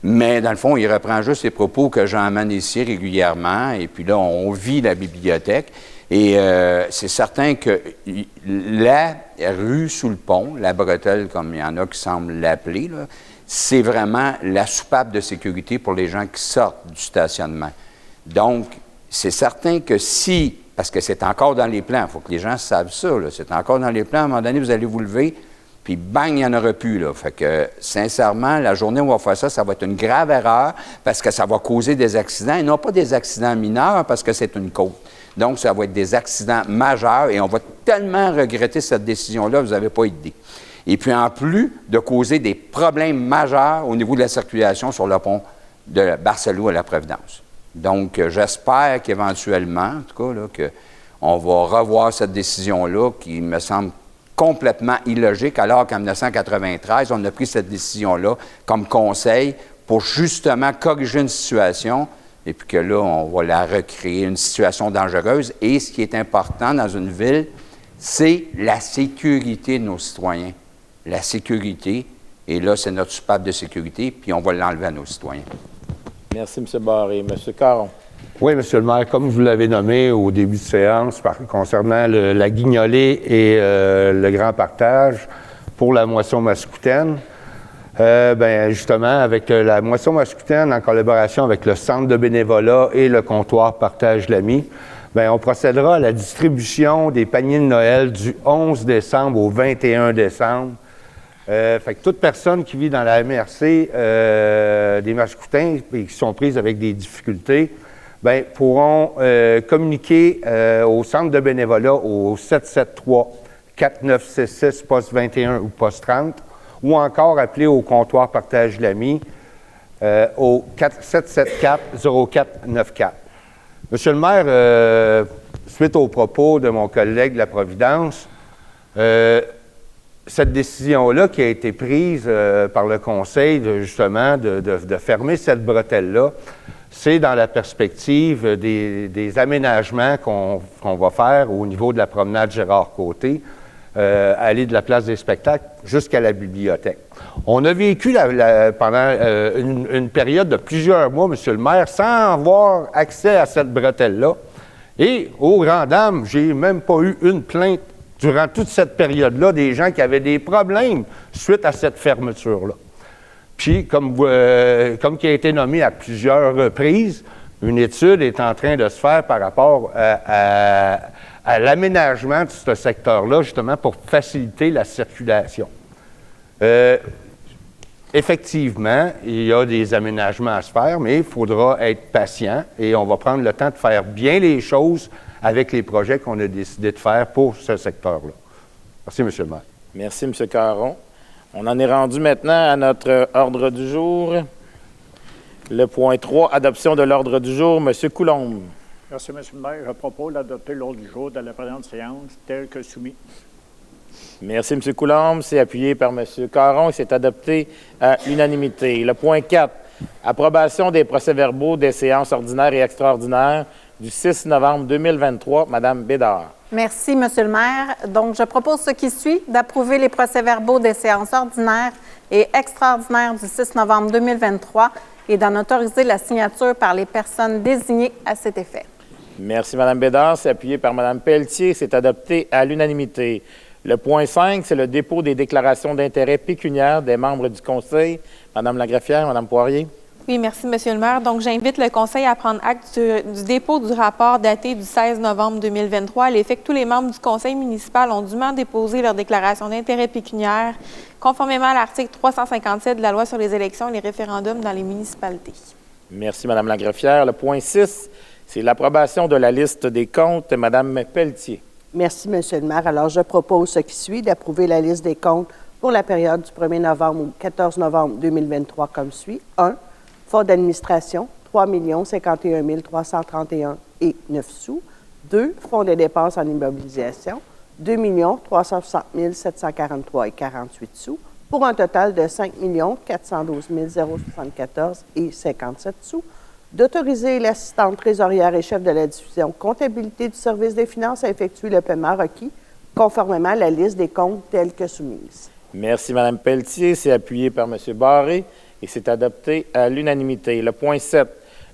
Mais dans le fond, il reprend juste les propos que j'emmène ici régulièrement et puis là, on vit la bibliothèque. Et c'est certain que la rue sous le pont, la bretelle, comme il y en a qui semblent l'appeler, là, c'est vraiment la soupape de sécurité pour les gens qui sortent du stationnement. Donc, c'est certain que si, parce que c'est encore dans les plans, il faut que les gens savent ça, c'est encore dans les plans, à un moment donné, vous allez vous lever, puis bang, il n'y en aura plus. Là. Fait que, sincèrement, la journée où on va faire ça, ça va être une grave erreur parce que ça va causer des accidents, et non pas des accidents mineurs parce que c'est une côte. Donc, ça va être des accidents majeurs et on va tellement regretter cette décision-là, vous n'avez pas idée. Et puis, en plus de causer des problèmes majeurs au niveau de la circulation sur le pont de Barcelou à la Providence. Donc, j'espère qu'éventuellement, en tout cas, là, qu'on va revoir cette décision-là qui me semble complètement illogique, alors qu'en 1993, on a pris cette décision-là comme conseil pour justement corriger une situation et puis que là, on va la recréer, une situation dangereuse. Et ce qui est important dans une ville, c'est la sécurité de nos citoyens. La sécurité, et là, c'est notre soupape de sécurité, puis on va l'enlever à nos citoyens. Merci, M. Barré. M. Caron. Oui, M. le maire, comme vous l'avez nommé au début de séance, concernant la guignolée et le grand partage pour la moisson mascoutaine, justement, avec la moisson mascoutaine, en collaboration avec le Centre de bénévolat et le comptoir Partage l'Ami, on procédera à la distribution des paniers de Noël du 11 décembre au 21 décembre. Fait que toute personne qui vit dans la MRC des Mascoutins et qui sont prises avec des difficultés, pourront communiquer au Centre de bénévolat au 773-4966, poste 21 ou poste 30, ou encore appeler au comptoir Partage l'Ami au 774-0494. Monsieur le maire, suite aux propos de mon collègue de la Providence, cette décision-là qui a été prise par le conseil de fermer cette bretelle-là, c'est dans la perspective des aménagements qu'on va faire au niveau de la promenade Gérard-Côté, aller de la place des spectacles jusqu'à la bibliothèque. On a vécu pendant une période de plusieurs mois, M. le maire, sans avoir accès à cette bretelle-là. Et, aux grandes dames, j'ai même pas eu une plainte durant toute cette période-là des gens qui avaient des problèmes suite à cette fermeture-là. Puis, comme qui a été nommé à plusieurs reprises, une étude est en train de se faire par rapport à l'aménagement de ce secteur-là, justement pour faciliter la circulation. Effectivement, il y a des aménagements à se faire, mais il faudra être patient et on va prendre le temps de faire bien les choses avec les projets qu'on a décidé de faire pour ce secteur-là. Merci, M. le maire. Merci, M. Caron. On en est rendu maintenant à notre ordre du jour. Le point 3, adoption de l'ordre du jour. M. Coulombe. Merci, M. le maire. Je propose d'adopter l'ordre du jour de la présente séance tel que soumis. Merci, M. Coulombe. C'est appuyé par M. Caron et c'est adopté à l'unanimité. Le point 4, approbation des procès-verbaux des séances ordinaires et extraordinaires du 6 novembre 2023. Mme Bédard. Merci, M. le maire. Donc, je propose ce qui suit, d'approuver les procès-verbaux des séances ordinaires et extraordinaires du 6 novembre 2023 et d'en autoriser la signature par les personnes désignées à cet effet. Merci, Mme Bédard. C'est appuyé par Mme Pelletier. C'est adopté à l'unanimité. Le point 5, c'est le dépôt des déclarations d'intérêt pécuniaire des membres du Conseil. Mme Lagreffière, Mme Poirier. Oui, merci, M. le maire. Donc, j'invite le Conseil à prendre acte du dépôt du rapport daté du 16 novembre 2023, à l'effet que tous les membres du Conseil municipal ont dûment déposé leur déclaration d'intérêt pécuniaire, conformément à l'article 357 de la Loi sur les élections et les référendums dans les municipalités. Merci, Mme Lagreffière. Le point 6, C'est l'approbation de la liste des comptes. Madame Pelletier. Merci, M. le maire. Alors, je propose ce qui suit, d'approuver la liste des comptes pour la période du 1er novembre au 14 novembre 2023 comme suit. 1. Fonds d'administration, 3 51 331 et 9 sous. 2. Fonds de dépenses en immobilisation, 2 360 743 et 48 sous, pour un total de 5 412 074 et 57 sous. D'autoriser l'assistante trésorière et chef de la division comptabilité du service des finances à effectuer le paiement requis conformément à la liste des comptes telle que soumise. Merci, Mme Pelletier. C'est appuyé par M. Barré et c'est adopté à l'unanimité. Le point 7,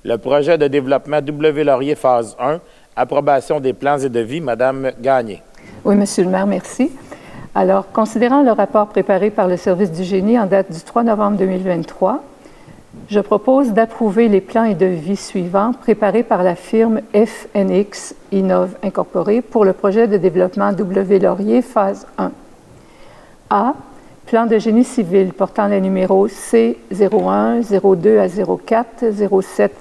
le projet de développement W. Laurier, phase 1, approbation des plans et devis. Mme Gagné. Oui, Monsieur le maire, merci. Alors, considérant le rapport préparé par le service du génie en date du 3 novembre 2023, je propose d'approuver les plans et devis suivants préparés par la firme FNX Innov Incorporée pour le projet de développement W. Laurier, phase 1. A. Plan de génie civil portant les numéros C01, 02 à 04, 07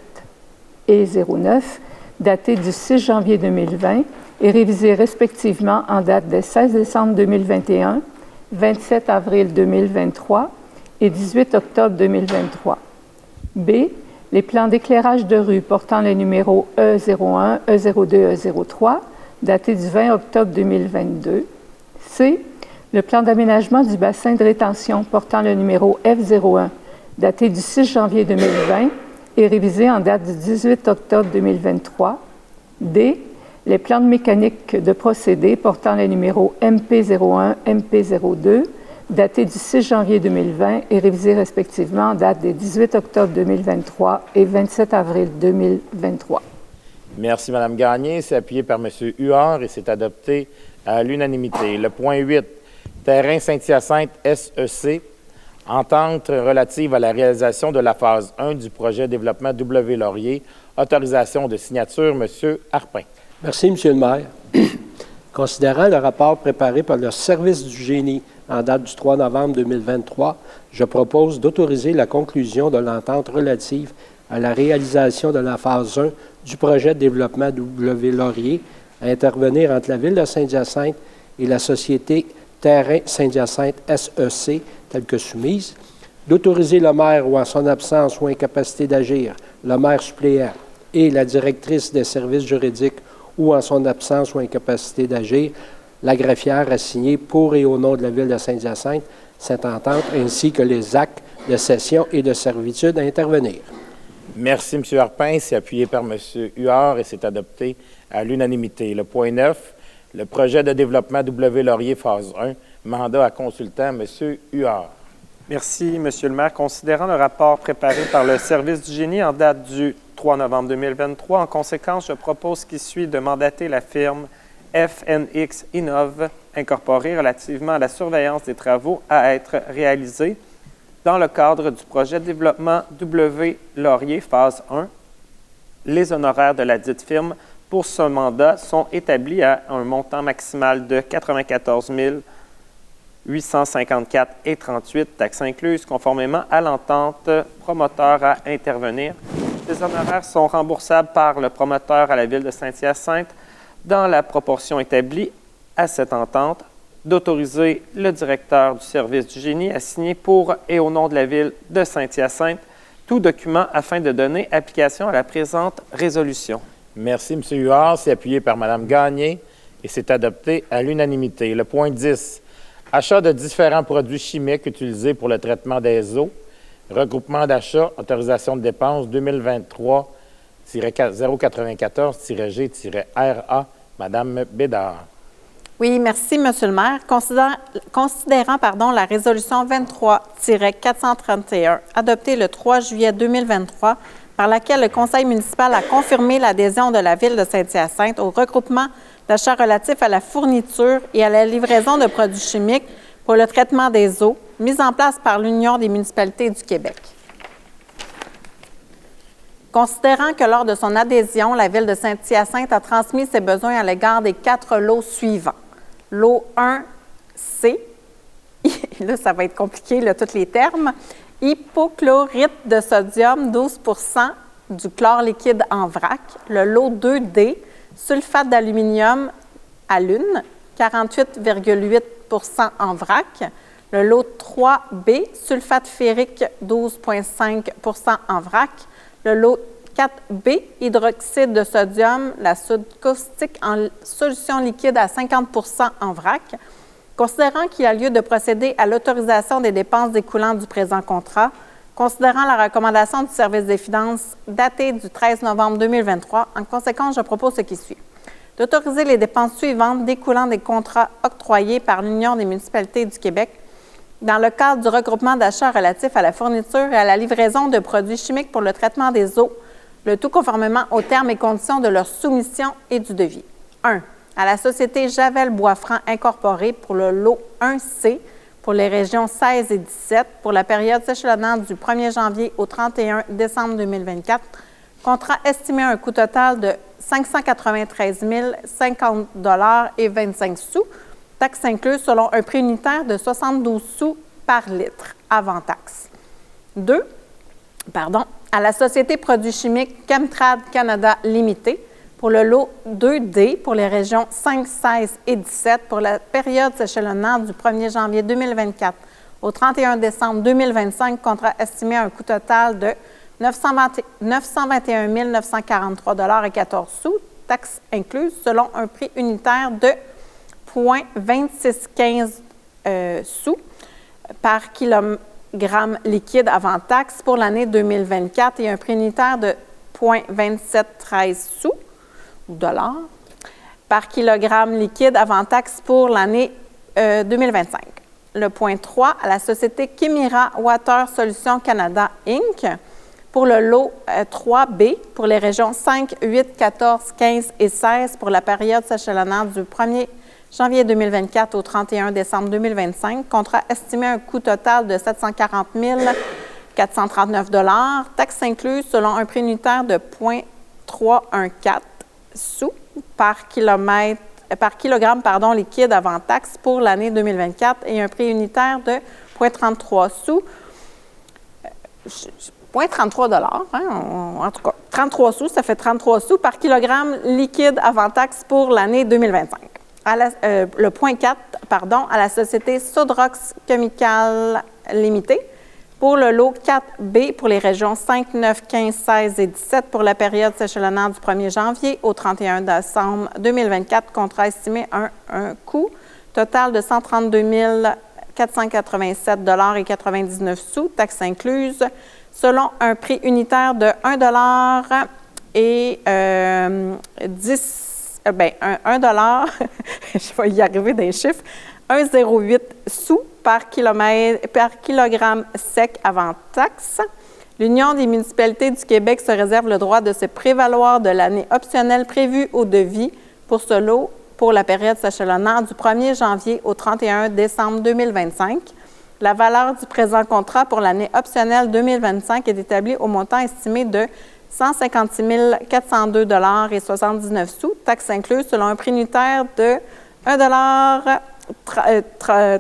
et 09, datés du 6 janvier 2020 et révisés respectivement en date des 16 décembre 2021, 27 avril 2023 et 18 octobre 2023. B. Les plans d'éclairage de rue portant les numéros E01, E02, E03, datés du 20 octobre 2022. C. Le plan d'aménagement du bassin de rétention portant le numéro F01, daté du 6 janvier 2020 et révisé en date du 18 octobre 2023. D. Les plans de mécanique de procédés portant les numéros MP01, MP02, datés du 6 janvier 2020 et révisés respectivement en date des 18 octobre 2023 et 27 avril 2023. Merci, Mme Gagné. C'est appuyé par M. Huard et c'est adopté à l'unanimité. Le point 8, terrain Saint-Hyacinthe SEC, entente relative à la réalisation de la phase 1 du projet développement W. Laurier, autorisation de signature, M. Harpin. Merci, M. le maire. Considérant le rapport préparé par le service du génie en date du 3 novembre 2023, je propose d'autoriser la conclusion de l'entente relative à la réalisation de la phase 1 du projet de développement W. Laurier à intervenir entre la Ville de Saint-Hyacinthe et la société Terrain Saint-Hyacinthe SEC, telle que soumise, d'autoriser le maire ou en son absence ou incapacité d'agir, le maire suppléant et la directrice des services juridiques ou en son absence ou incapacité d'agir, la greffière a signé pour et au nom de la Ville de Saint-Hyacinthe cette entente ainsi que les actes de cession et de servitude à intervenir. Merci, M. Harpin. C'est appuyé par M. Huard et c'est adopté à l'unanimité. Le point 9, le projet de développement W. Laurier, phase 1, mandat à consultant, M. Huard. Merci, M. le maire. Considérant le rapport préparé par le service du génie en date du 3 novembre 2023, en conséquence, je propose qu'il suit de mandater la firme FNX Innov Incorporée relativement à la surveillance des travaux à être réalisés dans le cadre du projet de développement W. Laurier, phase 1. Les honoraires de la dite firme pour ce mandat sont établis à un montant maximal de 94 854,38 taxes incluses, conformément à l'entente promoteur à intervenir. Ces honoraires sont remboursables par le promoteur à la Ville de Saint-Hyacinthe dans la proportion établie à cette entente, d'autoriser le directeur du service du génie à signer pour et au nom de la Ville de Saint-Hyacinthe tout document afin de donner application à la présente résolution. Merci, M. Huard. C'est appuyé par Mme Gagné et c'est adopté à l'unanimité. Le point 10, achat de différents produits chimiques utilisés pour le traitement des eaux, regroupement d'achat, autorisation de dépenses 2023-094-G-RA, Mme Bédard. Oui, merci, M. le maire. Considérant la résolution 23-431, adoptée le 3 juillet 2023, par laquelle le conseil municipal a confirmé l'adhésion de la Ville de Saint-Hyacinthe au regroupement d'achats relatifs à la fourniture et à la livraison de produits chimiques pour le traitement des eaux, mis en place par l'Union des municipalités du Québec. Considérant que lors de son adhésion, la Ville de Saint-Hyacinthe a transmis ses besoins à l'égard des 4 lots suivants. Lot 1C, là, ça va être compliqué, là, tous les termes. Hypochlorite de sodium, 12 %, du chlore liquide en vrac. Le lot 2D, sulfate d'aluminium à l'une, 48,8 % en vrac. Le lot 3B, sulfate ferrique, 12,5 % en vrac. Le lot 4B, hydroxyde de sodium, la soude caustique en solution liquide à 50 % en vrac. Considérant qu'il y a lieu de procéder à l'autorisation des dépenses découlant du présent contrat, considérant la recommandation du service des finances datée du 13 novembre 2023, en conséquence, je propose ce qui suit. D'autoriser les dépenses suivantes découlant des contrats octroyés par l'Union des municipalités du Québec dans le cadre du regroupement d'achats relatifs à la fourniture et à la livraison de produits chimiques pour le traitement des eaux, le tout conformément aux termes et conditions de leur soumission et du devis. 1. À la société Javel Boisfranc Incorporée pour le lot 1C pour les régions 16 et 17 pour la période s'échelonnant du 1er janvier au 31 décembre 2024, contrat estimé à un coût total de 593 050 $ et 25 sous, taxes incluses selon un prix unitaire de 72 sous par litre, avant taxe. 2. À la société Produits chimiques Chemtrad Canada Limités pour le lot 2D pour les régions 5, 16 et 17 pour la période s'échelonnant du 1er janvier 2024 au 31 décembre 2025, contrat estimé à un coût total de 921 943 $ et 14 sous, taxes incluses, selon un prix unitaire de 0,2615 sous par kilogramme liquide avant taxe pour l'année 2024 et un prix unitaire de 0,2713 sous ou dollars par kilogramme liquide avant taxe pour l'année 2025. Le point 3, à la société Chemira Water Solutions Canada Inc. pour le lot 3B pour les régions 5, 8, 14, 15 et 16 pour la période s'échelonnant du 1er janvier 2024 au 31 décembre 2025, contrat estimé à un coût total de 740 439 $, taxes incluses selon un prix unitaire de 0,314 sous par kilogramme liquide avant taxe pour l'année 2024 et un prix unitaire de 0,33 sous. 0,33 $, en tout cas, 33 sous, ça fait 33 sous par kilogramme liquide avant taxe pour l'année 2025. Le point 4, à la société Sodrox Chemical Limités pour le lot 4B pour les régions 5, 9, 15, 16 et 17 pour la période s'échelonnant du 1er janvier au 31 décembre 2024, contrat estimé à un coût total de 132 487 $ et 99 sous, taxes incluses, selon un prix unitaire de 1 $ et 1 $, je vais y arriver dans les chiffres, 1,08 sous par kilogramme sec avant taxe. L'Union des municipalités du Québec se réserve le droit de se prévaloir de l'année optionnelle prévue au devis pour ce lot pour la période s'échelonnant du 1er janvier au 31 décembre 2025. La valeur du présent contrat pour l'année optionnelle 2025 est établie au montant estimé de 156 402 $ et 79 sous, taxes incluses selon un prix unitaire de 1 $,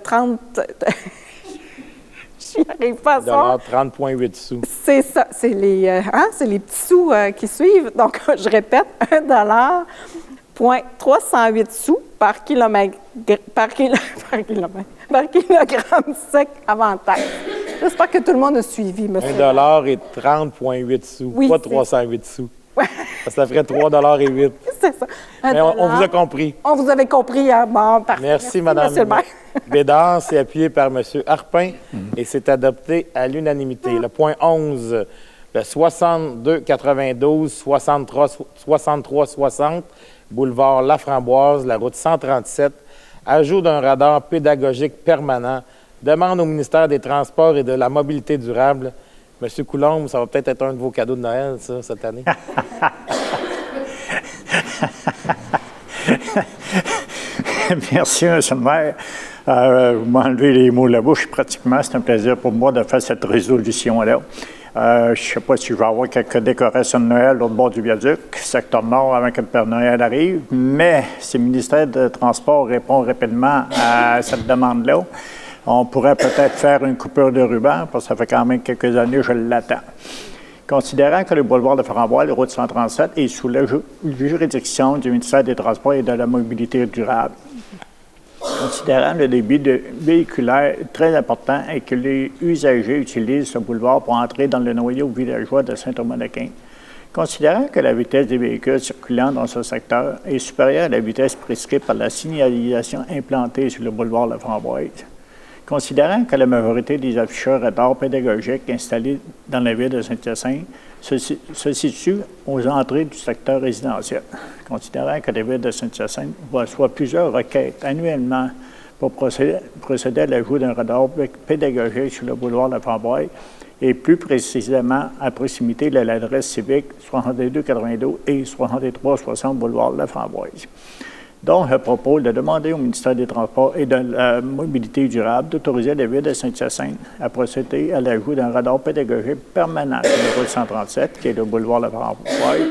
30... Je n'y arrive pas à ça. 30,8 sous. C'est ça. C'est les petits sous qui suivent. Donc, je répète, 1 $, 308 sous par kilogramme sec avant taxe. J'espère que tout le monde a suivi, monsieur. 1 $ et 30,8 sous, oui, pas 308 sous. Ouais. Ça ferait 3 $ et 8. C'est ça. Mais on vous a compris. On vous avait compris, hein? Bon, parfait. Merci, Mme monsieur le maire. Bédard. C'est appuyé par M. Harpin et c'est adopté à l'unanimité. Le point 11, le 6292 6360 boulevard Laframboise, la route 137, ajout d'un radar pédagogique permanent, demande au ministère des Transports et de la Mobilité durable. Monsieur Coulombe, ça va peut-être être un de vos cadeaux de Noël, ça, cette année. Merci, M. le maire. Vous m'enlevez les mots de la bouche pratiquement. C'est un plaisir pour moi de faire cette résolution-là. Je ne sais pas si je vais avoir quelques décorations de Noël l'autre bord du viaduc, secteur nord, avant que le Père Noël arrive, mais si le ministère des Transports répond rapidement à cette demande-là, on pourrait peut-être faire une coupure de ruban, parce que ça fait quand même quelques années que je l'attends. Considérant que le boulevard de Farramboise, la route 137, est sous la juridiction du ministère des Transports et de la Mobilité durable, considérant le débit véhiculaire très important et que les usagers utilisent ce boulevard pour entrer dans le noyau villageois de Saint-Thomas-d'Aquin, considérant que la vitesse des véhicules circulant dans ce secteur est supérieure à la vitesse prescrite par la signalisation implantée sur le boulevard de Farramboise, considérant que la majorité des afficheurs radars pédagogiques installés dans la ville de Saint-Hyacinthe se situent aux entrées du secteur résidentiel, considérant que la ville de Saint-Hyacinthe reçoit plusieurs requêtes annuellement pour procéder à l'ajout d'un radar pédagogique sur le boulevard de Farramboise et plus précisément à proximité de l'adresse civique 6292 et 6360 boulevard de la Farramboise. Donc, je propose de demander au ministère des Transports et de la Mobilité durable d'autoriser la ville de Saint-Hyacinthe à procéder à l'ajout d'un radar pédagogique permanent sur la route 137, qui est le boulevard de la Farramboise,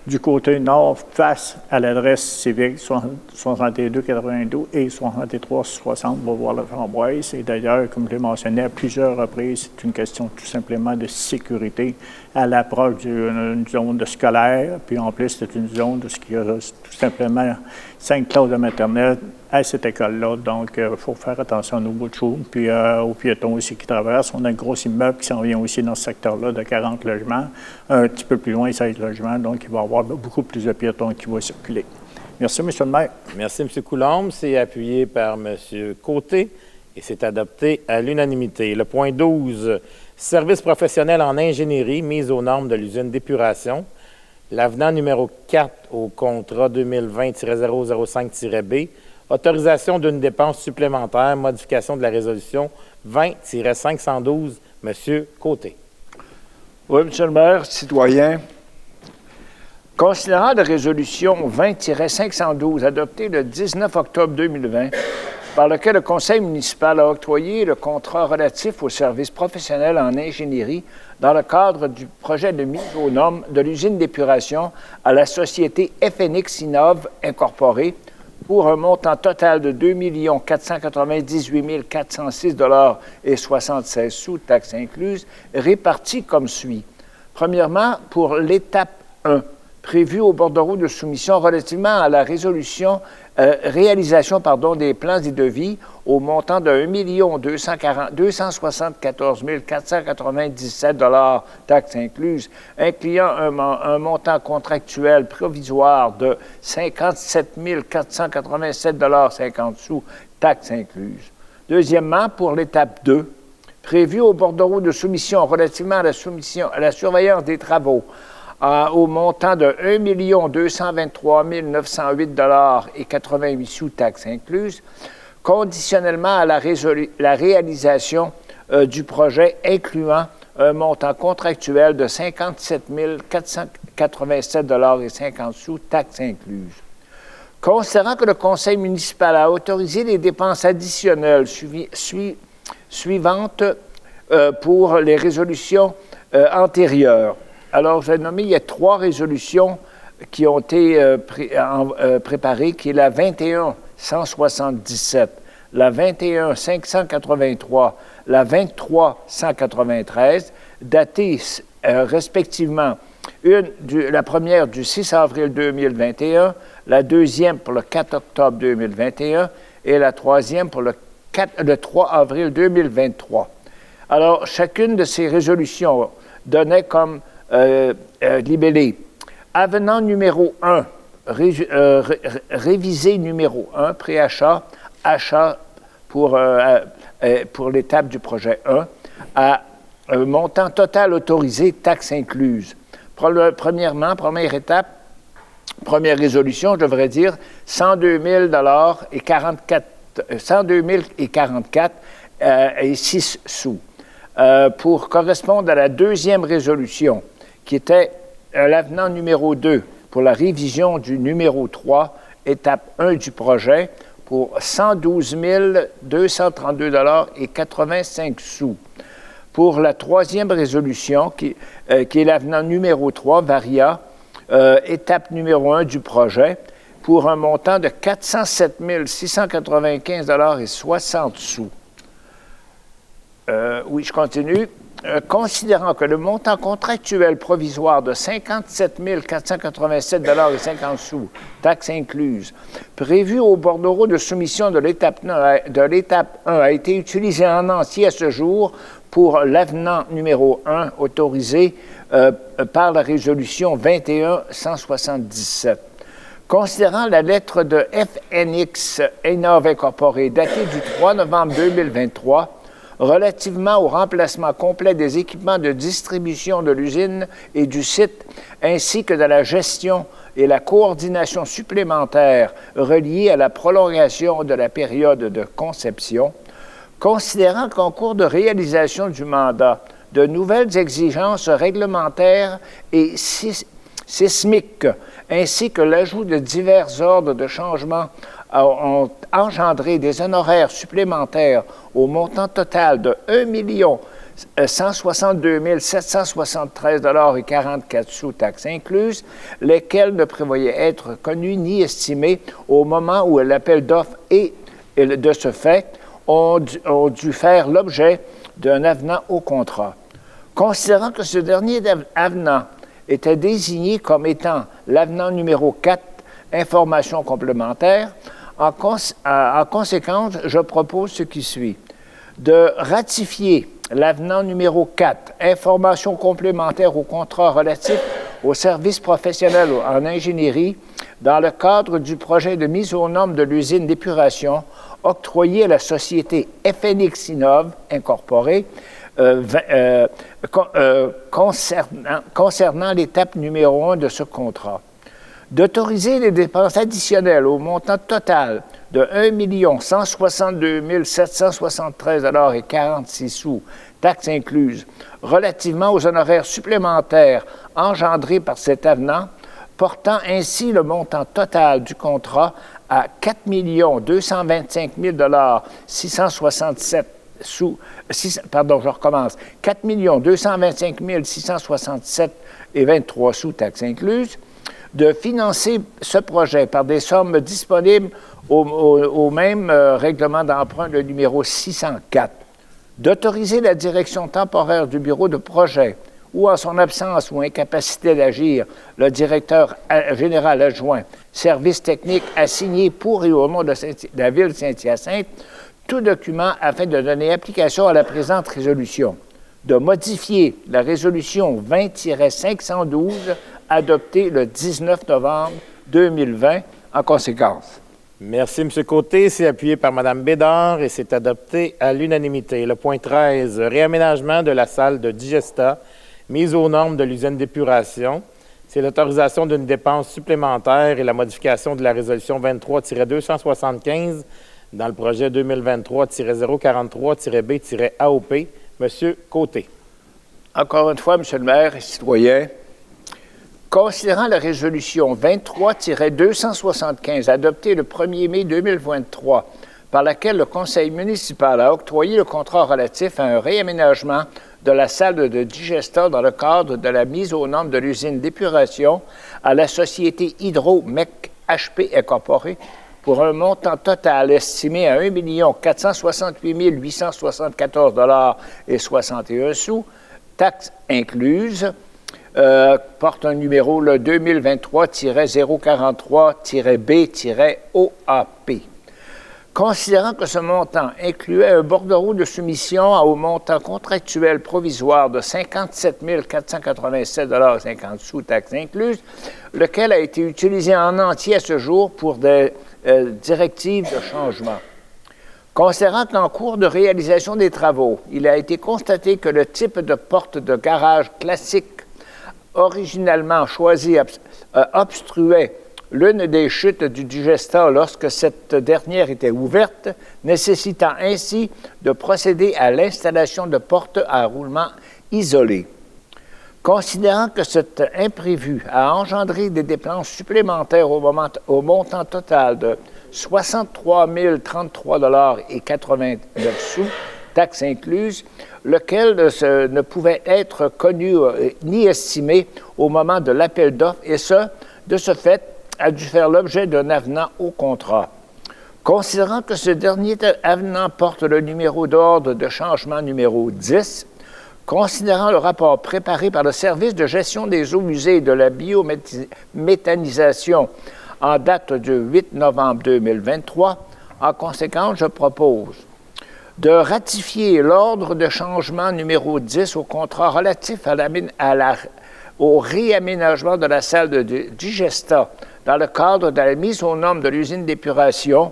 du côté nord face à l'adresse civique 6292 et 6360 boulevard de la Farramboise. Et d'ailleurs, comme je l'ai mentionné à plusieurs reprises, c'est une question tout simplement de sécurité à l'approche d'une zone de scolaire. Puis en plus, c'est une zone de ce qui a tout simplement 5 classes de maternelle à cette école-là. Donc, il faut faire attention à nos bouts de chou, puis aux piétons aussi qui traversent. On a un gros immeuble qui s'en vient aussi dans ce secteur-là de 40 logements. Un petit peu plus loin, 16 logements. Donc, il va y avoir beaucoup plus de piétons qui vont circuler. Merci, M. le maire. Merci, M. Coulombe. C'est appuyé par M. Côté et c'est adopté à l'unanimité. Le point 12, service professionnel en ingénierie, mise aux normes de l'usine d'épuration. L'avenant numéro 4 au contrat 2020-005-B, autorisation d'une dépense supplémentaire, modification de la résolution 20-512. M. Côté. Oui, M. le maire, citoyen. Considérant la résolution 20-512 adoptée le 19 octobre 2020, par laquelle le conseil municipal a octroyé le contrat relatif aux services professionnels en ingénierie dans le cadre du projet de mise aux normes de l'usine d'épuration à la société FNX Innov Incorporée pour un montant total de 2 498 406 $76, taxes incluses, répartis comme suit. Premièrement, pour l'étape 1, prévue au bordereau de soumission relativement à la réalisation des plans et devis au montant de 1 274 497 $, taxes incluses, incluant un montant contractuel provisoire de 57 487 $, taxes incluses. Deuxièmement, pour l'étape 2, prévue au bordereau de soumission relativement à la surveillance des travaux, au montant de 1 223 908 $, taxes incluses, conditionnellement à la réalisation du projet incluant un montant contractuel de 57 487 $, taxes incluses. Considérant que le conseil municipal a autorisé les dépenses additionnelles suivantes pour les résolutions antérieures. Alors, j'ai nommé, il y a 3 résolutions qui ont été préparées, qui est la 21-177, la 21-583, la 23-193, datées respectivement, la première du 6 avril 2021, la deuxième pour le 4 octobre 2021 et la troisième pour le 3 avril 2023. Alors, chacune de ces résolutions donnait comme libellé. Avenant numéro 1, révisé numéro 1, préachat, achat pour l'étape du projet 1, à un montant total autorisé, taxes incluses. Premièrement, première étape, première résolution, je devrais dire, 102 000 et 44 et 6 sous. Pour correspondre à la deuxième résolution, qui était l'avenant numéro 2 pour la révision du numéro 3, étape 1 du projet, pour 112 232 et 85 sous. Pour la troisième résolution, qui est l'avenant numéro 3, Varia, étape numéro 1 du projet, pour un montant de 407 695 et 60 sous. Oui, je continue. considérant que le montant contractuel provisoire de 57 487,50 $, taxes incluses, prévu au bordereau de soumission de l'étape 1 a été utilisé en entier à ce jour pour l'avenant numéro 1 autorisé par la résolution 21-177. Considérant la lettre de FNX Innov Incorporé datée du 3 novembre 2023, relativement au remplacement complet des équipements de distribution de l'usine et du site, ainsi que de la gestion et la coordination supplémentaire reliée à la prolongation de la période de conception, considérant qu'en cours de réalisation du mandat, de nouvelles exigences réglementaires et sismiques, ainsi que l'ajout de divers ordres de changement ont engendré des honoraires supplémentaires au montant total de 1 162 773,44 $, taxes incluses, lesquels ne prévoyaient être connus ni estimés au moment où l'appel d'offres et, de ce fait, ont dû faire l'objet d'un avenant au contrat. Considérant que ce dernier avenant était désigné comme étant l'avenant numéro 4, information complémentaire, en conséquence, je propose ce qui suit. De ratifier l'avenant numéro 4, information complémentaire au contrat relatif aux services professionnels en ingénierie, dans le cadre du projet de mise aux normes de l'usine d'épuration octroyé à la société FNX Innov Incorporée concernant l'étape numéro 1 de ce contrat. D'autoriser les dépenses additionnelles au montant total de 1 162 773,46 $, taxes incluses, relativement aux honoraires supplémentaires engendrés par cet avenant, portant ainsi le montant total du contrat à 4 225 667 4 225 667,23 $, taxes incluses, de financer ce projet par des sommes disponibles au même règlement d'emprunt, le numéro 604, d'autoriser la direction temporaire du bureau de projet ou en son absence ou incapacité d'agir, le directeur général adjoint, service technique assigné pour et au nom de la ville de Saint-Hyacinthe, tout document afin de donner application à la présente résolution, de modifier la résolution 20-512 adoptée le 19 novembre 2020 en conséquence. Merci, M. Côté. C'est appuyé par Mme Bédard et c'est adopté à l'unanimité. Le point 13, réaménagement de la salle de Digesta, mise aux normes de l'usine d'épuration. C'est l'autorisation d'une dépense supplémentaire et la modification de la résolution 23-275 dans le projet 2023-043-B-AOP. M. Côté. Encore une fois, M. le maire et citoyens, considérant la résolution 23-275 adoptée le 1er mai 2023, par laquelle le conseil municipal a octroyé le contrat relatif à un réaménagement de la salle de Digesta dans le cadre de la mise aux normes de l'usine d'épuration à la société Hydro-Mec HP Incorporée pour un montant total estimé à 1 468 874,61 $, taxes incluses, porte un numéro le 2023-043-B-OAP. Considérant que ce montant incluait un bordereau de soumission au montant contractuel provisoire de 57 487,50 $, taxes incluses, lequel a été utilisé en entier à ce jour pour des directives de changement. Considérant qu'en cours de réalisation des travaux, il a été constaté que le type de porte de garage classique originalement choisi obstruait l'une des chutes du Digesta lorsque cette dernière était ouverte, nécessitant ainsi de procéder à l'installation de portes à roulement isolé. Considérant que cet imprévu a engendré des dépenses supplémentaires au montant total de 63 033,89 $, taxes incluses, lequel ne pouvait être connu ni estimé au moment de l'appel d'offres, et de ce fait, a dû faire l'objet d'un avenant au contrat. Considérant que ce dernier avenant porte le numéro d'ordre de changement numéro 10, Considérant le rapport préparé par le Service de gestion des eaux usées et de la biométhanisation en date du 8 novembre 2023, en conséquence, je propose de ratifier l'ordre de changement numéro 10 au contrat relatif au réaménagement de la salle de Digesta dans le cadre de la mise aux normes de l'usine d'épuration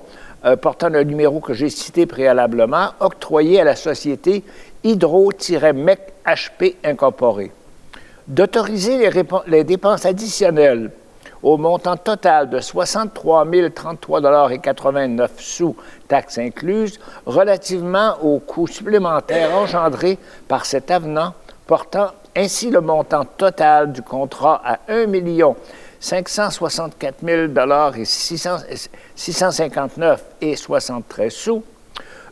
portant le numéro que j'ai cité préalablement, octroyé à la société Hydro-MEC HP Incorporée. D'autoriser les dépenses additionnelles au montant total de 63 033,89 $, taxes incluses, relativement aux coûts supplémentaires engendrés par cet avenant, portant ainsi le montant total du contrat à 1 564 000 659,73 $,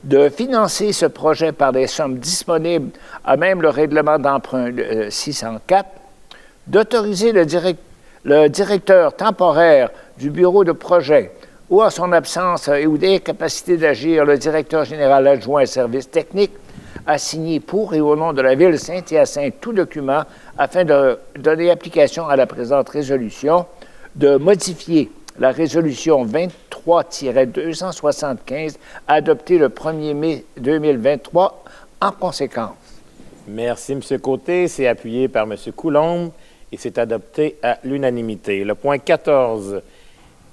de financer ce projet par des sommes disponibles à même le règlement d'emprunt 604, d'autoriser le directeur temporaire du bureau de projet ou en son absence ou d'incapacité d'agir, le directeur général adjoint services techniques a signé pour et au nom de la Ville de Saint-Hyacinthe tout document afin de donner application à la présente résolution, de modifier la résolution 23-275 adoptée le 1er mai 2023 en conséquence. Merci, M. Côté. C'est appuyé par M. Coulombe et c'est adopté à l'unanimité. Le point 14,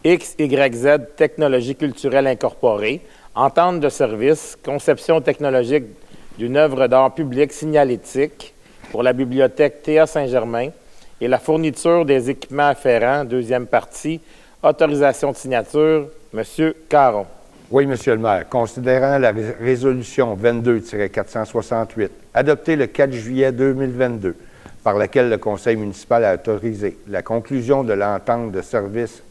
XYZ Technologie culturelle incorporée, entente de service, conception technologique d'une œuvre d'art publique signalétique pour la bibliothèque Théa Saint-Germain et la fourniture des équipements afférents, deuxième partie, autorisation de signature, M. Caron. Oui, Monsieur le maire. Considérant la résolution 22-468, adoptée le 4 juillet 2022, par laquelle le Conseil municipal a autorisé la conclusion de l'entente de service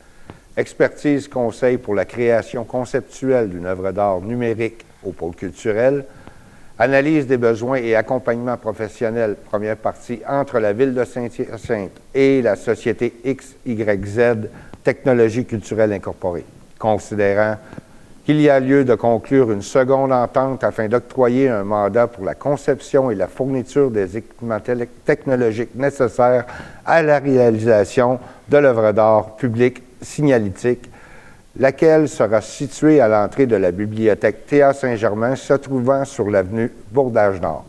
expertise conseil pour la création conceptuelle d'une œuvre d'art numérique au pôle culturel, analyse des besoins et accompagnement professionnel, première partie, entre la Ville de Saint-Hyacinthe et la société XYZ Technologie culturelle incorporée, considérant qu'il y a lieu de conclure une seconde entente afin d'octroyer un mandat pour la conception et la fourniture des équipements technologiques nécessaires à la réalisation de l'œuvre d'art publique signalétique, laquelle sera située à l'entrée de la bibliothèque Théa Saint-Germain se trouvant sur l'avenue Bourdage-Nord.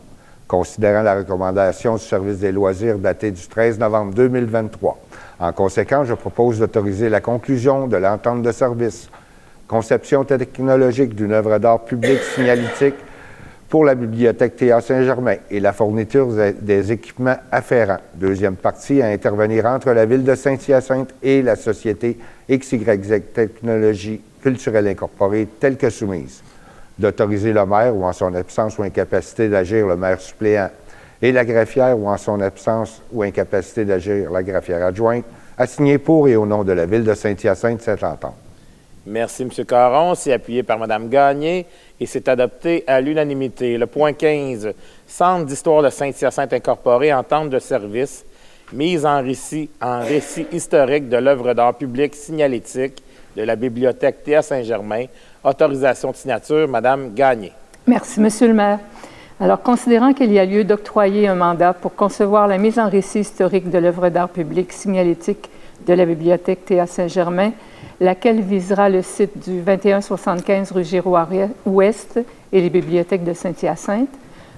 Considérant la recommandation du service des loisirs datée du 13 novembre 2023. En conséquence, je propose d'autoriser la conclusion de l'entente de service conception technologique d'une œuvre d'art publique signalétique pour la bibliothèque Théa Saint-Germain et la fourniture des équipements afférents. Deuxième partie, à intervenir entre la Ville de Saint-Hyacinthe et la société XYZ Technologie culturelle incorporée telle que soumise. D'autoriser le maire ou en son absence ou incapacité d'agir le maire suppléant et la greffière ou en son absence ou incapacité d'agir la greffière adjointe à signer pour et au nom de la Ville de Saint-Hyacinthe cette entente. Merci, M. Caron. C'est appuyé par Mme Gagné et c'est adopté à l'unanimité. Le point 15, Centre d'histoire de Saint-Hyacinthe incorporé, entente de service, mise en récit historique de l'œuvre d'art publique signalétique de la bibliothèque Théa Saint-Germain. Autorisation de signature, Mme Gagné. Merci, Monsieur le maire. Alors, considérant qu'il y a lieu d'octroyer un mandat pour concevoir la mise en récit historique de l'œuvre d'art publique signalétique de la bibliothèque Théa Saint-Germain, laquelle visera le site du 2175 rue Giroux-Ouest et les bibliothèques de Saint-Hyacinthe,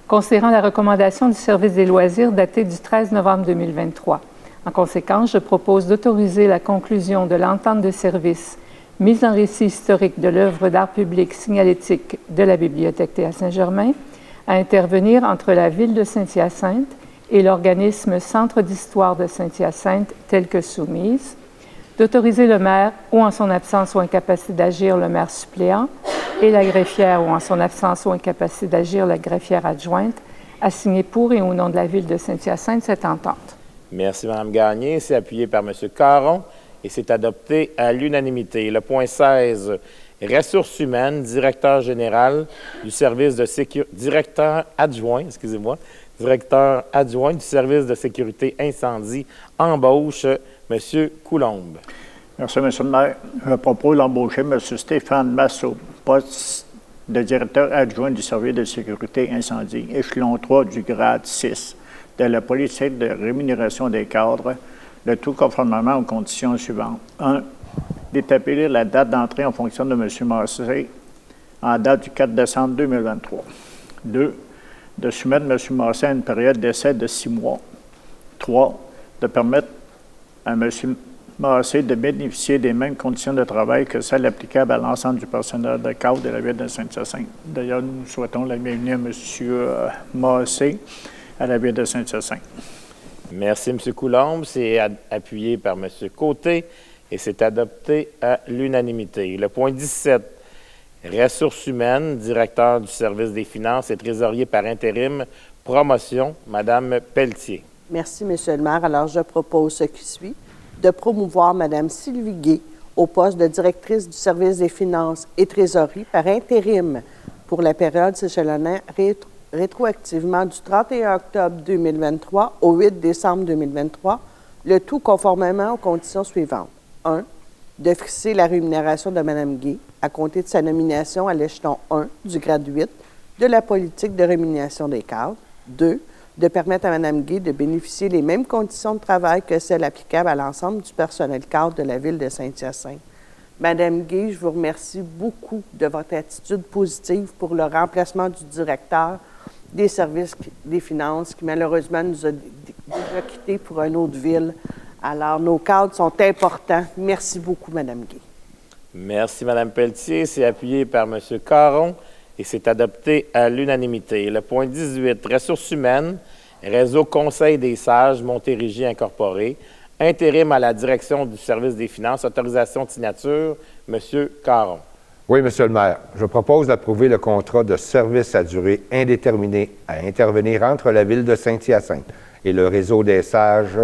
considérant la recommandation du service des loisirs datée du 13 novembre 2023. En conséquence, je propose d'autoriser la conclusion de l'entente de service mise en récit historique de l'œuvre d'art public signalétique de la bibliothèque Théa Saint-Germain à intervenir entre la Ville de Saint-Hyacinthe et l'organisme Centre d'histoire de Saint-Hyacinthe tel que soumise, d'autoriser le maire ou en son absence ou incapacité d'agir le maire suppléant et la greffière ou en son absence ou incapacité d'agir la greffière adjointe à signer pour et au nom de la Ville de Saint-Hyacinthe cette entente. Merci, Mme Gagné. C'est appuyé par M. Caron et c'est adopté à l'unanimité. Le point 16, ressources humaines, directeur général du service de sécurité, directeur adjoint du service de sécurité incendie, embauche M. Coulombe. Merci, M. le maire. Je propose d'embaucher M. Stéphane Massot, poste de directeur adjoint du service de sécurité incendie, échelon 3 du grade 6 de la politique de rémunération des cadres, le tout conformément aux conditions suivantes. 1. D'établir la date d'entrée en fonction de M. Massé en date du 4 décembre 2023. 2. De soumettre M. Massé à une période d'essai de 6 mois. 3. De permettre à M. Massé de bénéficier des mêmes conditions de travail que celles applicables à l'ensemble du personnel de cadre de la ville de Saint-Hyacinthe. D'ailleurs, nous souhaitons la bienvenue à M. Massé à la ville de Saint-Hyacinthe. Merci, M. Coulombe. C'est appuyé par M. Côté et c'est adopté à l'unanimité. Le point 17, ressources humaines, directeur du service des finances et trésorier par intérim, promotion, Mme Pelletier. Merci, M. le maire. Alors, je propose ce qui suit, de promouvoir Mme Sylvie Gué au poste de directrice du service des finances et trésorerie par intérim pour la période s'échelonnant rétroactivement du 31 octobre 2023 au 8 décembre 2023, le tout conformément aux conditions suivantes. 1. De fixer la rémunération de Mme Gué à compter de sa nomination à l'échelon 1 du grade 8 de la politique de rémunération des cadres. 2. De permettre à Mme Gué de bénéficier des mêmes conditions de travail que celles applicables à l'ensemble du personnel cadre de la ville de Saint-Hyacinthe. Mme Gué, je vous remercie beaucoup de votre attitude positive pour le remplacement du directeur des services des finances qui, malheureusement, nous a déjà quittés pour une autre ville. Alors, nos cadres sont importants. Merci beaucoup, Mme Gué. Merci, Mme Pelletier. C'est appuyé par M. Caron et c'est adopté à l'unanimité. Le point 18, ressources humaines, réseau Conseil des sages, Montérégie Incorporé, intérim à la direction du service des finances, autorisation de signature, M. Caron. Oui, M. le maire. Je propose d'approuver le contrat de service à durée indéterminée à intervenir entre la ville de Saint-Hyacinthe et le réseau des sages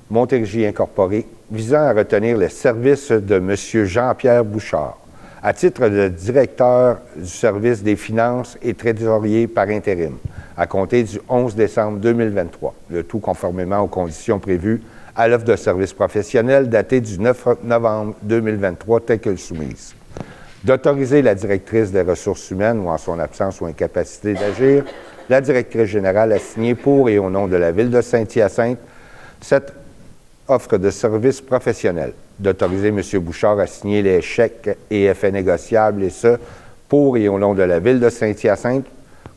Montérégie Incorporé visant à retenir les services de M. Jean-Pierre Bouchard à titre de directeur du service des finances et trésorier par intérim à compter du 11 décembre 2023, le tout conformément aux conditions prévues à l'offre de service professionnel datée du 9 novembre 2023 telle que soumise. D'autoriser la directrice des ressources humaines ou en son absence ou incapacité d'agir, la directrice générale à signer pour et au nom de la ville de Saint-Hyacinthe cette offre de service professionnel. D'autoriser M. Bouchard à signer les chèques et effets négociables et ce, pour et au nom de la ville de Saint-Hyacinthe,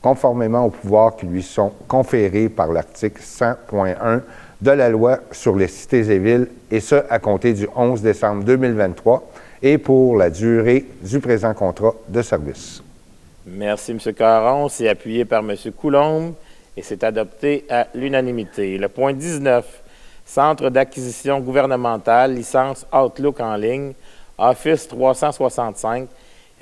conformément aux pouvoirs qui lui sont conférés par l'article 100.1 de la loi sur les cités et villes, et ce, à compter du 11 décembre 2023, et pour la durée du présent contrat de service. Merci, M. Caron. C'est appuyé par M. Coulombe et c'est adopté à l'unanimité. Le point 19, Centre d'acquisition gouvernementale, licence Outlook en ligne, Office 365,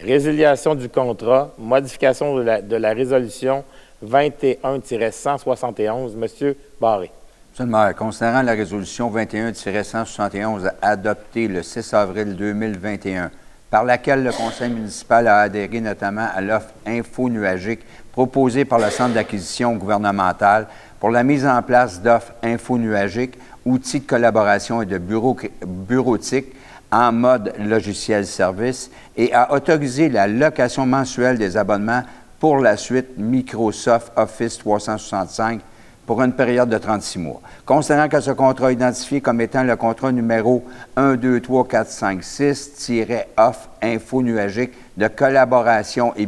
résiliation du contrat, modification de la résolution 21-171. M. Barré. Monsieur le maire, considérant la résolution 21-171 adoptée le 6 avril 2021, par laquelle le conseil municipal a adhéré notamment à l'offre infonuagique proposée par le Centre d'acquisition gouvernementale pour la mise en place d'offres infonuagiques, outils de collaboration et de bureautique en mode logiciel service et a autorisé la location mensuelle des abonnements pour la suite Microsoft Office 365 pour une période de 36 mois. Considérant que ce contrat est identifié comme étant le contrat numéro 123-456-offre infonuagique de collaboration et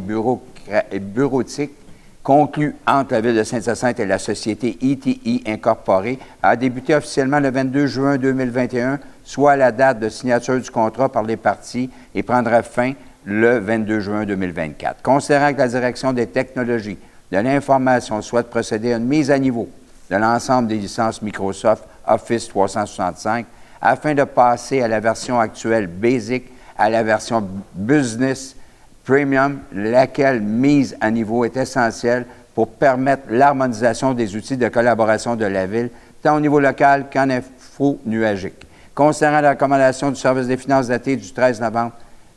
bureautique conclu entre la Ville de Saint-Hyacinthe et la société ETI Incorporée, a débuté officiellement le 22 juin 2021, soit la date de signature du contrat par les parties, et prendra fin le 22 juin 2024. Considérant que la Direction des technologies de l'information souhaite procéder à une mise à niveau de l'ensemble des licences Microsoft Office 365 afin de passer à la version actuelle Basic à la version Business Premium, laquelle mise à niveau est essentielle pour permettre l'harmonisation des outils de collaboration de la Ville, tant au niveau local qu'en info-nuagique. Considérant la recommandation du service des finances datée du 13 novembre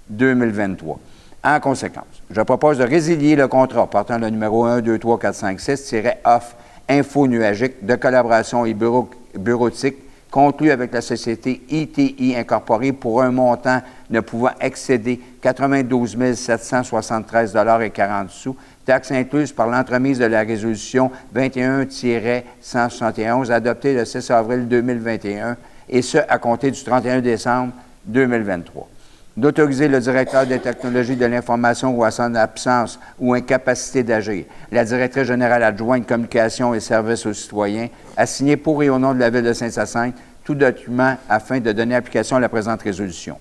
2023. En conséquence, je propose de résilier le contrat portant le numéro 123-456-offre info-nuagique de collaboration et bureautique conclu avec la société ITI Incorporée pour un montant ne pouvant excéder 92 773,40 $, taxes incluses par l'entremise de la résolution 21-171 adoptée le 6 avril 2021, et ce, à compter du 31 décembre 2023. D'autoriser le directeur des technologies de l'information ou à son absence ou incapacité d'agir, la directrice générale adjointe communication et services aux citoyens, à signer pour et au nom de la Ville de Saint-Hyacinthe tout document afin de donner application à la présente résolution.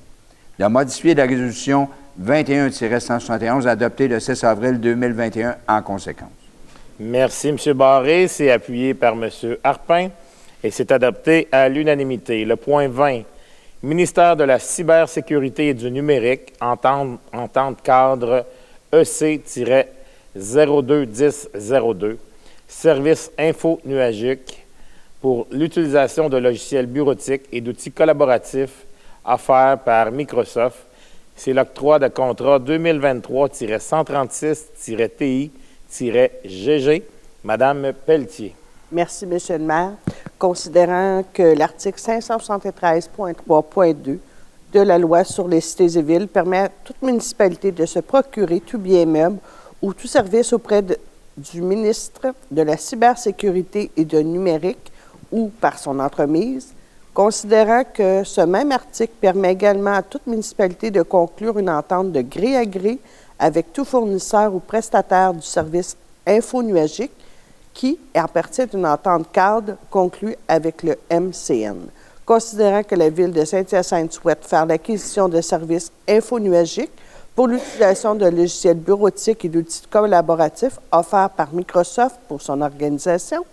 De modifier la résolution 21-171 adoptée le 6 avril 2021 en conséquence. Merci, M. Barré. C'est appuyé par M. Harpin et c'est adopté à l'unanimité. Le point 20. Ministère de la cybersécurité et du numérique, entente cadre EC-021002, service info-nuagique pour l'utilisation de logiciels bureautiques et d'outils collaboratifs offerts par Microsoft. C'est l'octroi de contrat 2023-136-TI-GG. Madame Pelletier. Merci, M. le maire. Considérant que l'article 573.3.2 de la loi sur les cités et villes permet à toute municipalité de se procurer tout bien meuble ou tout service auprès du ministre de la cybersécurité et du numérique ou par son entremise, considérant que ce même article permet également à toute municipalité de conclure une entente de gré à gré avec tout fournisseur ou prestataire du service info-nuagique qui appartient d'une entente cadre conclue avec le MCN. Considérant que la Ville de Saint-Hyacinthe souhaite faire l'acquisition de services info-nuagiques pour l'utilisation de logiciels bureautiques et d'outils collaboratifs offerts par Microsoft pour son organisation,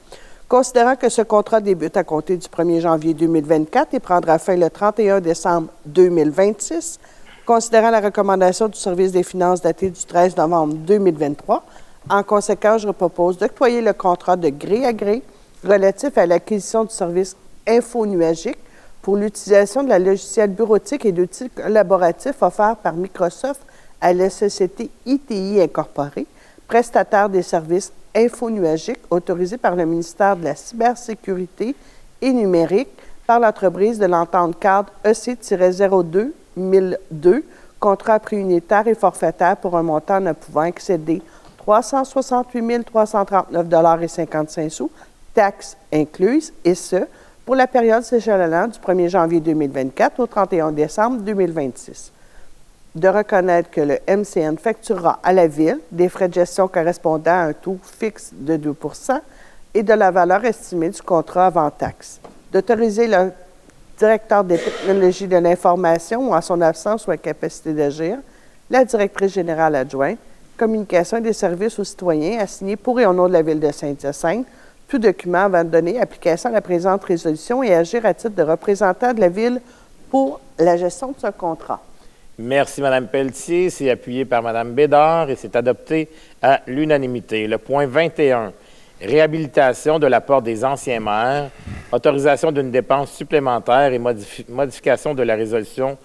considérant que ce contrat débute à compter du 1er janvier 2024 et prendra fin le 31 décembre 2026, considérant la recommandation du service des finances datée du 13 novembre 2023, en conséquence, je propose d'octroyer le contrat de gré à gré relatif à l'acquisition du service info-nuagique pour l'utilisation de la logiciel bureautique et d'outils collaboratifs offerts par Microsoft à la société ITI Incorporée, prestataire des services info-nuagiques autorisés par le ministère de la Cybersécurité et numérique par l'entreprise de l'entente cadre EC-02-1002, contrat à prix unitaire et forfaitaire pour un montant ne pouvant excéder 368 339,55 $, taxes incluses, et ce, pour la période s'échelonnant du 1er janvier 2024 au 31 décembre 2026. De reconnaître que le MCN facturera à la Ville des frais de gestion correspondant à un taux fixe de 2 % et de la valeur estimée du contrat avant taxe. D'autoriser le directeur des technologies de l'information ou en son absence ou incapacité d'agir, la directrice générale adjointe, communication des services aux citoyens à signer pour et au nom de la Ville de Saint-Hyacinthe tout document avant de donner application à la présente résolution et agir à titre de représentant de la Ville pour la gestion de ce contrat. Merci, Mme Pelletier. C'est appuyé par Mme Bédard et c'est adopté à l'unanimité. Le point 21, réhabilitation de la porte des anciens maires, autorisation d'une dépense supplémentaire et modification de la résolution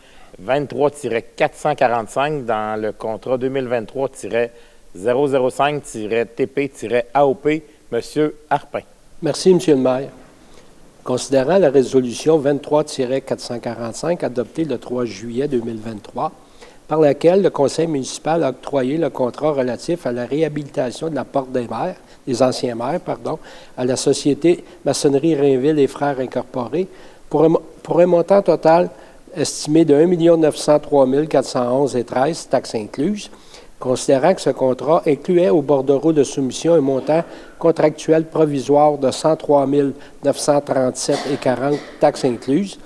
23-445 dans le contrat 2023-005-TP-AOP. Monsieur Harpin. Merci, M. le maire. Considérant la résolution 23-445 adoptée le 3 juillet 2023, par laquelle le conseil municipal a octroyé le contrat relatif à la réhabilitation de la porte des anciens maires, à la société Maçonnerie Rainville et Frères Incorporés pour un montant total estimé de 1 903 411,13 $, taxes incluses, considérant que ce contrat incluait au bordereau de soumission un montant contractuel provisoire de 103 937,40 $, taxes incluses,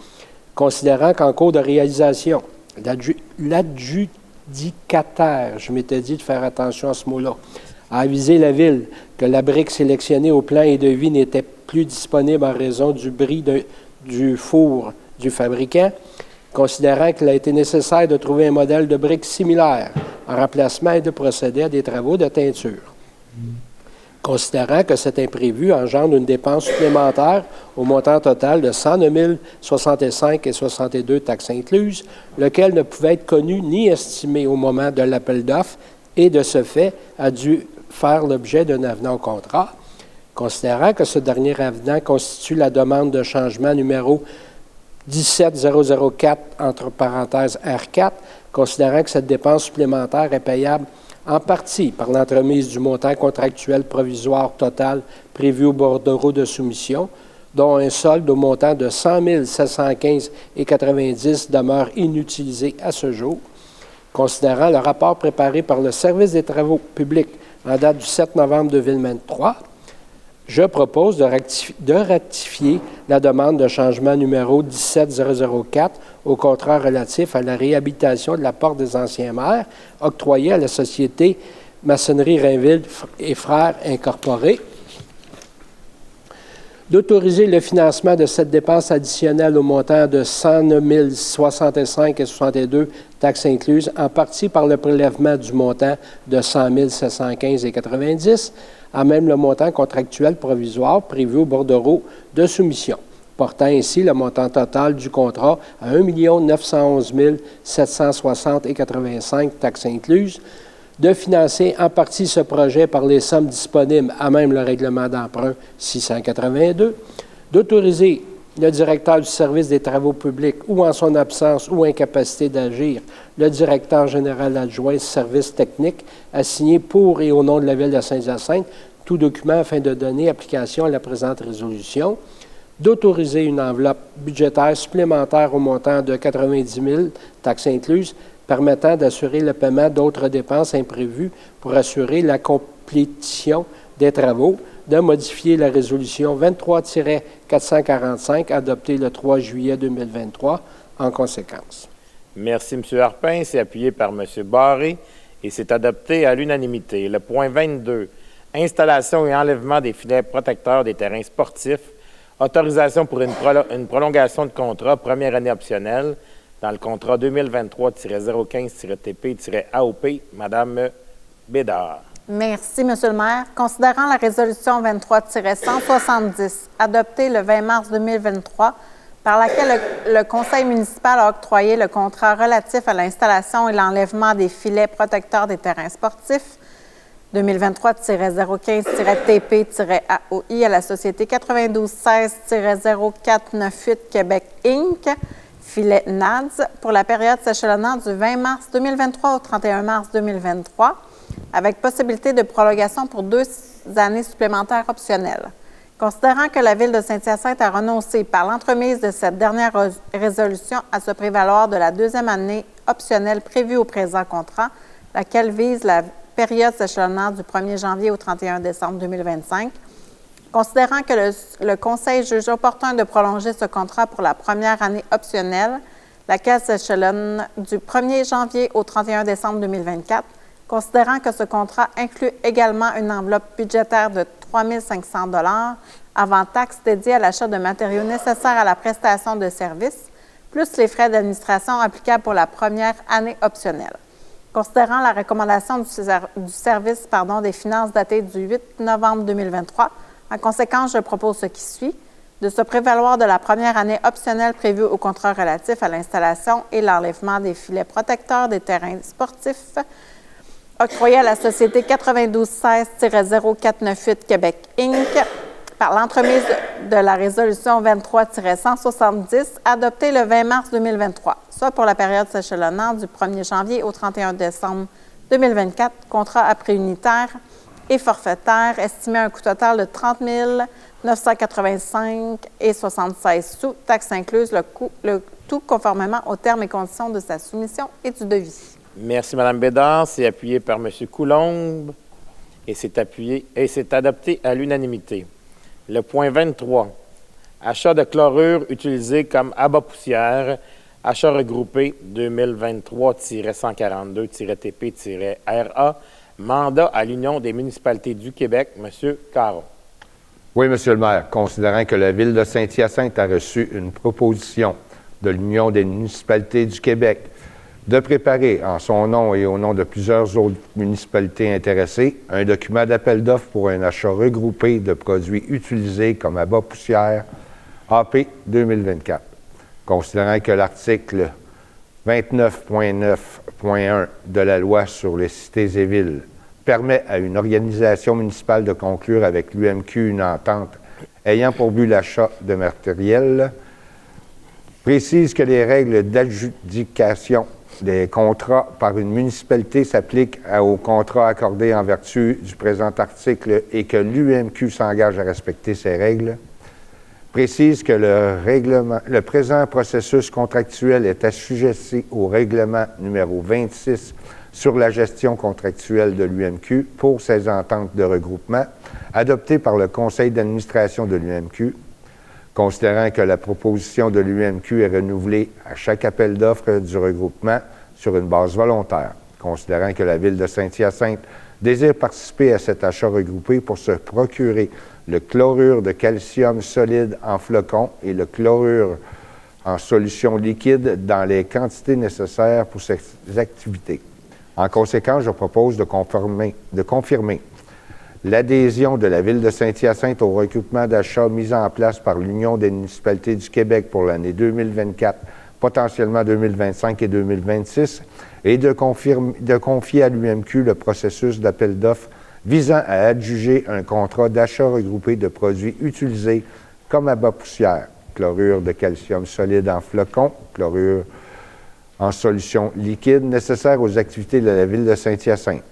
considérant qu'en cours de réalisation, l'adjudicataire, je m'étais dit de faire attention à ce mot-là, a avisé la Ville que la brique sélectionnée au plan et devis n'était plus disponible en raison du bris du four du fabricant, considérant qu'il a été nécessaire de trouver un modèle de brique similaire en remplacement et de procéder à des travaux de teinture. Considérant que cet imprévu engendre une dépense supplémentaire au montant total de 109 065,62 $, taxes incluses, lequel ne pouvait être connu ni estimé au moment de l'appel d'offres et, de ce fait, a dû faire l'objet d'un avenant au contrat. Considérant que ce dernier avenant constitue la demande de changement numéro 17004, entre parenthèses R4, considérant que cette dépense supplémentaire est payable en partie par l'entremise du montant contractuel provisoire total prévu au bordereau de soumission, dont un solde au montant de 100 715,90 demeure inutilisé à ce jour. Considérant le rapport préparé par le Service des travaux publics en date du 7 novembre 2023, je propose de ratifier la demande de changement numéro 17004 au contrat relatif à la réhabilitation de la Porte des Anciens Maires octroyée à la Société Maçonnerie Rainville et Frères Incorporés, d'autoriser le financement de cette dépense additionnelle au montant de 109 065,62 taxes incluses, en partie par le prélèvement du montant de 100 715,90, à même le montant contractuel provisoire prévu au bordereau de soumission, portant ainsi le montant total du contrat à 1 911 760,85 taxes incluses, de financer en partie ce projet par les sommes disponibles à même le règlement d'emprunt 682, d'autoriser le directeur du service des travaux publics ou en son absence ou incapacité d'agir, le directeur général adjoint service technique à signer pour et au nom de la Ville de Saint-Hyacinthe tout document afin de donner application à la présente résolution, d'autoriser une enveloppe budgétaire supplémentaire au montant de 90 000 taxes incluses permettant d'assurer le paiement d'autres dépenses imprévues pour assurer la complétion des travaux, de modifier la résolution 23-445 adoptée le 3 juillet 2023 en conséquence. Merci, M. Harpin. C'est appuyé par M. Barré et c'est adopté à l'unanimité. Le point 22, installation et enlèvement des filets protecteurs des terrains sportifs, autorisation pour une prolongation de contrat, première année optionnelle, dans le contrat 2023-015-TP-AOP, Mme Bédard. Merci, M. le maire. Considérant la résolution 23-170, adoptée le 20 mars 2023, par laquelle le conseil municipal a octroyé le contrat relatif à l'installation et l'enlèvement des filets protecteurs des terrains sportifs 2023-015-TP-AOI à la société 9216-0498 Québec Inc., filet NADS, pour la période s'échelonnant du 20 mars 2023 au 31 mars 2023, avec possibilité de prolongation pour 2 années supplémentaires optionnelles. Considérant que la Ville de Saint-Hyacinthe a renoncé par l'entremise de cette dernière résolution à se prévaloir de la 2e année optionnelle prévue au présent contrat, laquelle vise la période s'échelonnant du 1er janvier au 31 décembre 2025, considérant que le Conseil juge opportun de prolonger ce contrat pour la première année optionnelle, laquelle s'échelonne du 1er janvier au 31 décembre 2024, considérant que ce contrat inclut également une enveloppe budgétaire de 3 500 $ avant taxes dédiée à l'achat de matériaux nécessaires à la prestation de services, plus les frais d'administration applicables pour la première année optionnelle. Considérant la recommandation du service des finances datée du 8 novembre 2023, en conséquence, je propose ce qui suit, de se prévaloir de la première année optionnelle prévue au contrat relatif à l'installation et l'enlèvement des filets protecteurs des terrains sportifs octroyé à la Société 9216-0498 Québec Inc. par l'entremise de la résolution 23-170 adoptée le 20 mars 2023, soit pour la période s'échelonnant du 1er janvier au 31 décembre 2024, contrat à prix unitaire et forfaitaire estimé à un coût total de 30 985,76 sous, taxes incluses, le tout conformément aux termes et conditions de sa soumission et du devis. Merci, Mme Bédard. C'est appuyé par M. Coulombe et c'est adopté à l'unanimité. Le point 23, achat de chlorure utilisé comme abat-poussière, achat regroupé 2023-142-TP-RA, mandat à l'Union des municipalités du Québec, M. Caron. Oui, Monsieur le maire, considérant que la Ville de Saint-Hyacinthe a reçu une proposition de l'Union des municipalités du Québec de préparer en son nom et au nom de plusieurs autres municipalités intéressées un document d'appel d'offres pour un achat regroupé de produits utilisés comme abat-poussière AP 2024. Considérant que l'article 29.9.1 de la loi sur les cités et villes permet à une organisation municipale de conclure avec l'UMQ une entente ayant pour but l'achat de matériel Précise que les règles d'adjudication des contrats par une municipalité s'appliquent aux contrats accordés en vertu du présent article et que l'UMQ s'engage à respecter ces règles. Précise que le présent processus contractuel est assujetti au règlement numéro 26 sur la gestion contractuelle de l'UMQ pour ses ententes de regroupement, adopté par le conseil d'administration de l'UMQ. Considérant que la proposition de l'UMQ est renouvelée à chaque appel d'offres du regroupement sur une base volontaire, considérant que la Ville de Saint-Hyacinthe désire participer à cet achat regroupé pour se procurer le chlorure de calcium solide en flocons et le chlorure en solution liquide dans les quantités nécessaires pour ces activités. En conséquence, je propose de confirmer l'adhésion de la Ville de Saint-Hyacinthe au regroupement d'achat mis en place par l'Union des municipalités du Québec pour l'année 2024, potentiellement 2025 et 2026, et de confier à l'UMQ le processus d'appel d'offres visant à adjuger un contrat d'achat regroupé de produits utilisés comme abat poussière, chlorure de calcium solide en flocons, chlorure en solution liquide nécessaires aux activités de la Ville de Saint-Hyacinthe,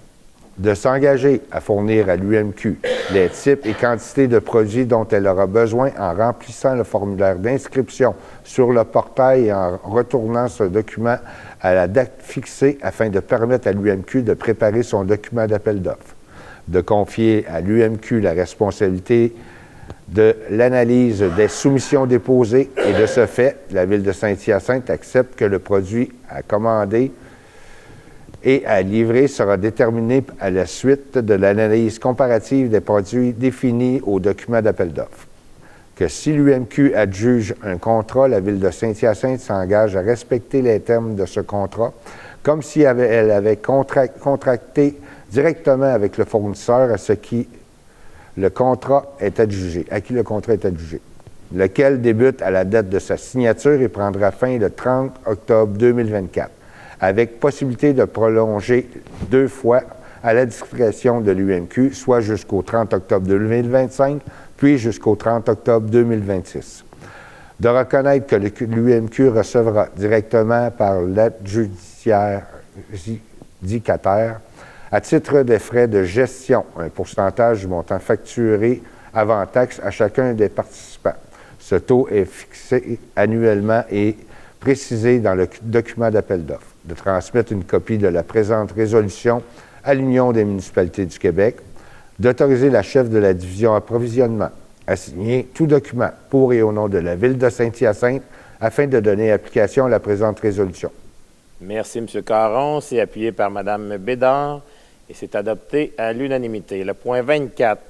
de s'engager à fournir à l'UMQ les types et quantités de produits dont elle aura besoin en remplissant le formulaire d'inscription sur le portail et en retournant ce document à la date fixée afin de permettre à l'UMQ de préparer son document d'appel d'offres, de confier à l'UMQ la responsabilité de l'analyse des soumissions déposées et de ce fait, la Ville de Saint-Hyacinthe accepte que le produit à commander et à livrer sera déterminé à la suite de l'analyse comparative des produits définis au document d'appel d'offres. Que si l'UMQ adjuge un contrat, la Ville de Saint-Hyacinthe s'engage à respecter les termes de ce contrat, comme si elle avait contracté directement avec le fournisseur à qui le contrat est adjugé, lequel débute à la date de sa signature et prendra fin le 30 octobre 2024. Avec possibilité de prolonger 2 fois à la discrétion de l'UMQ, soit jusqu'au 30 octobre 2025, puis jusqu'au 30 octobre 2026. De reconnaître que l'UMQ recevra directement par l'adjudicataire, à titre des frais de gestion, un pourcentage du montant facturé avant taxe à chacun des participants. Ce taux est fixé annuellement et précisé dans le document d'appel d'offres. De transmettre une copie de la présente résolution à l'Union des municipalités du Québec, d'autoriser la chef de la division approvisionnement à signer tout document pour et au nom de la Ville de Saint-Hyacinthe afin de donner application à la présente résolution. Merci, M. Caron. C'est appuyé par Mme Bédard et c'est adopté à l'unanimité. Le point 24,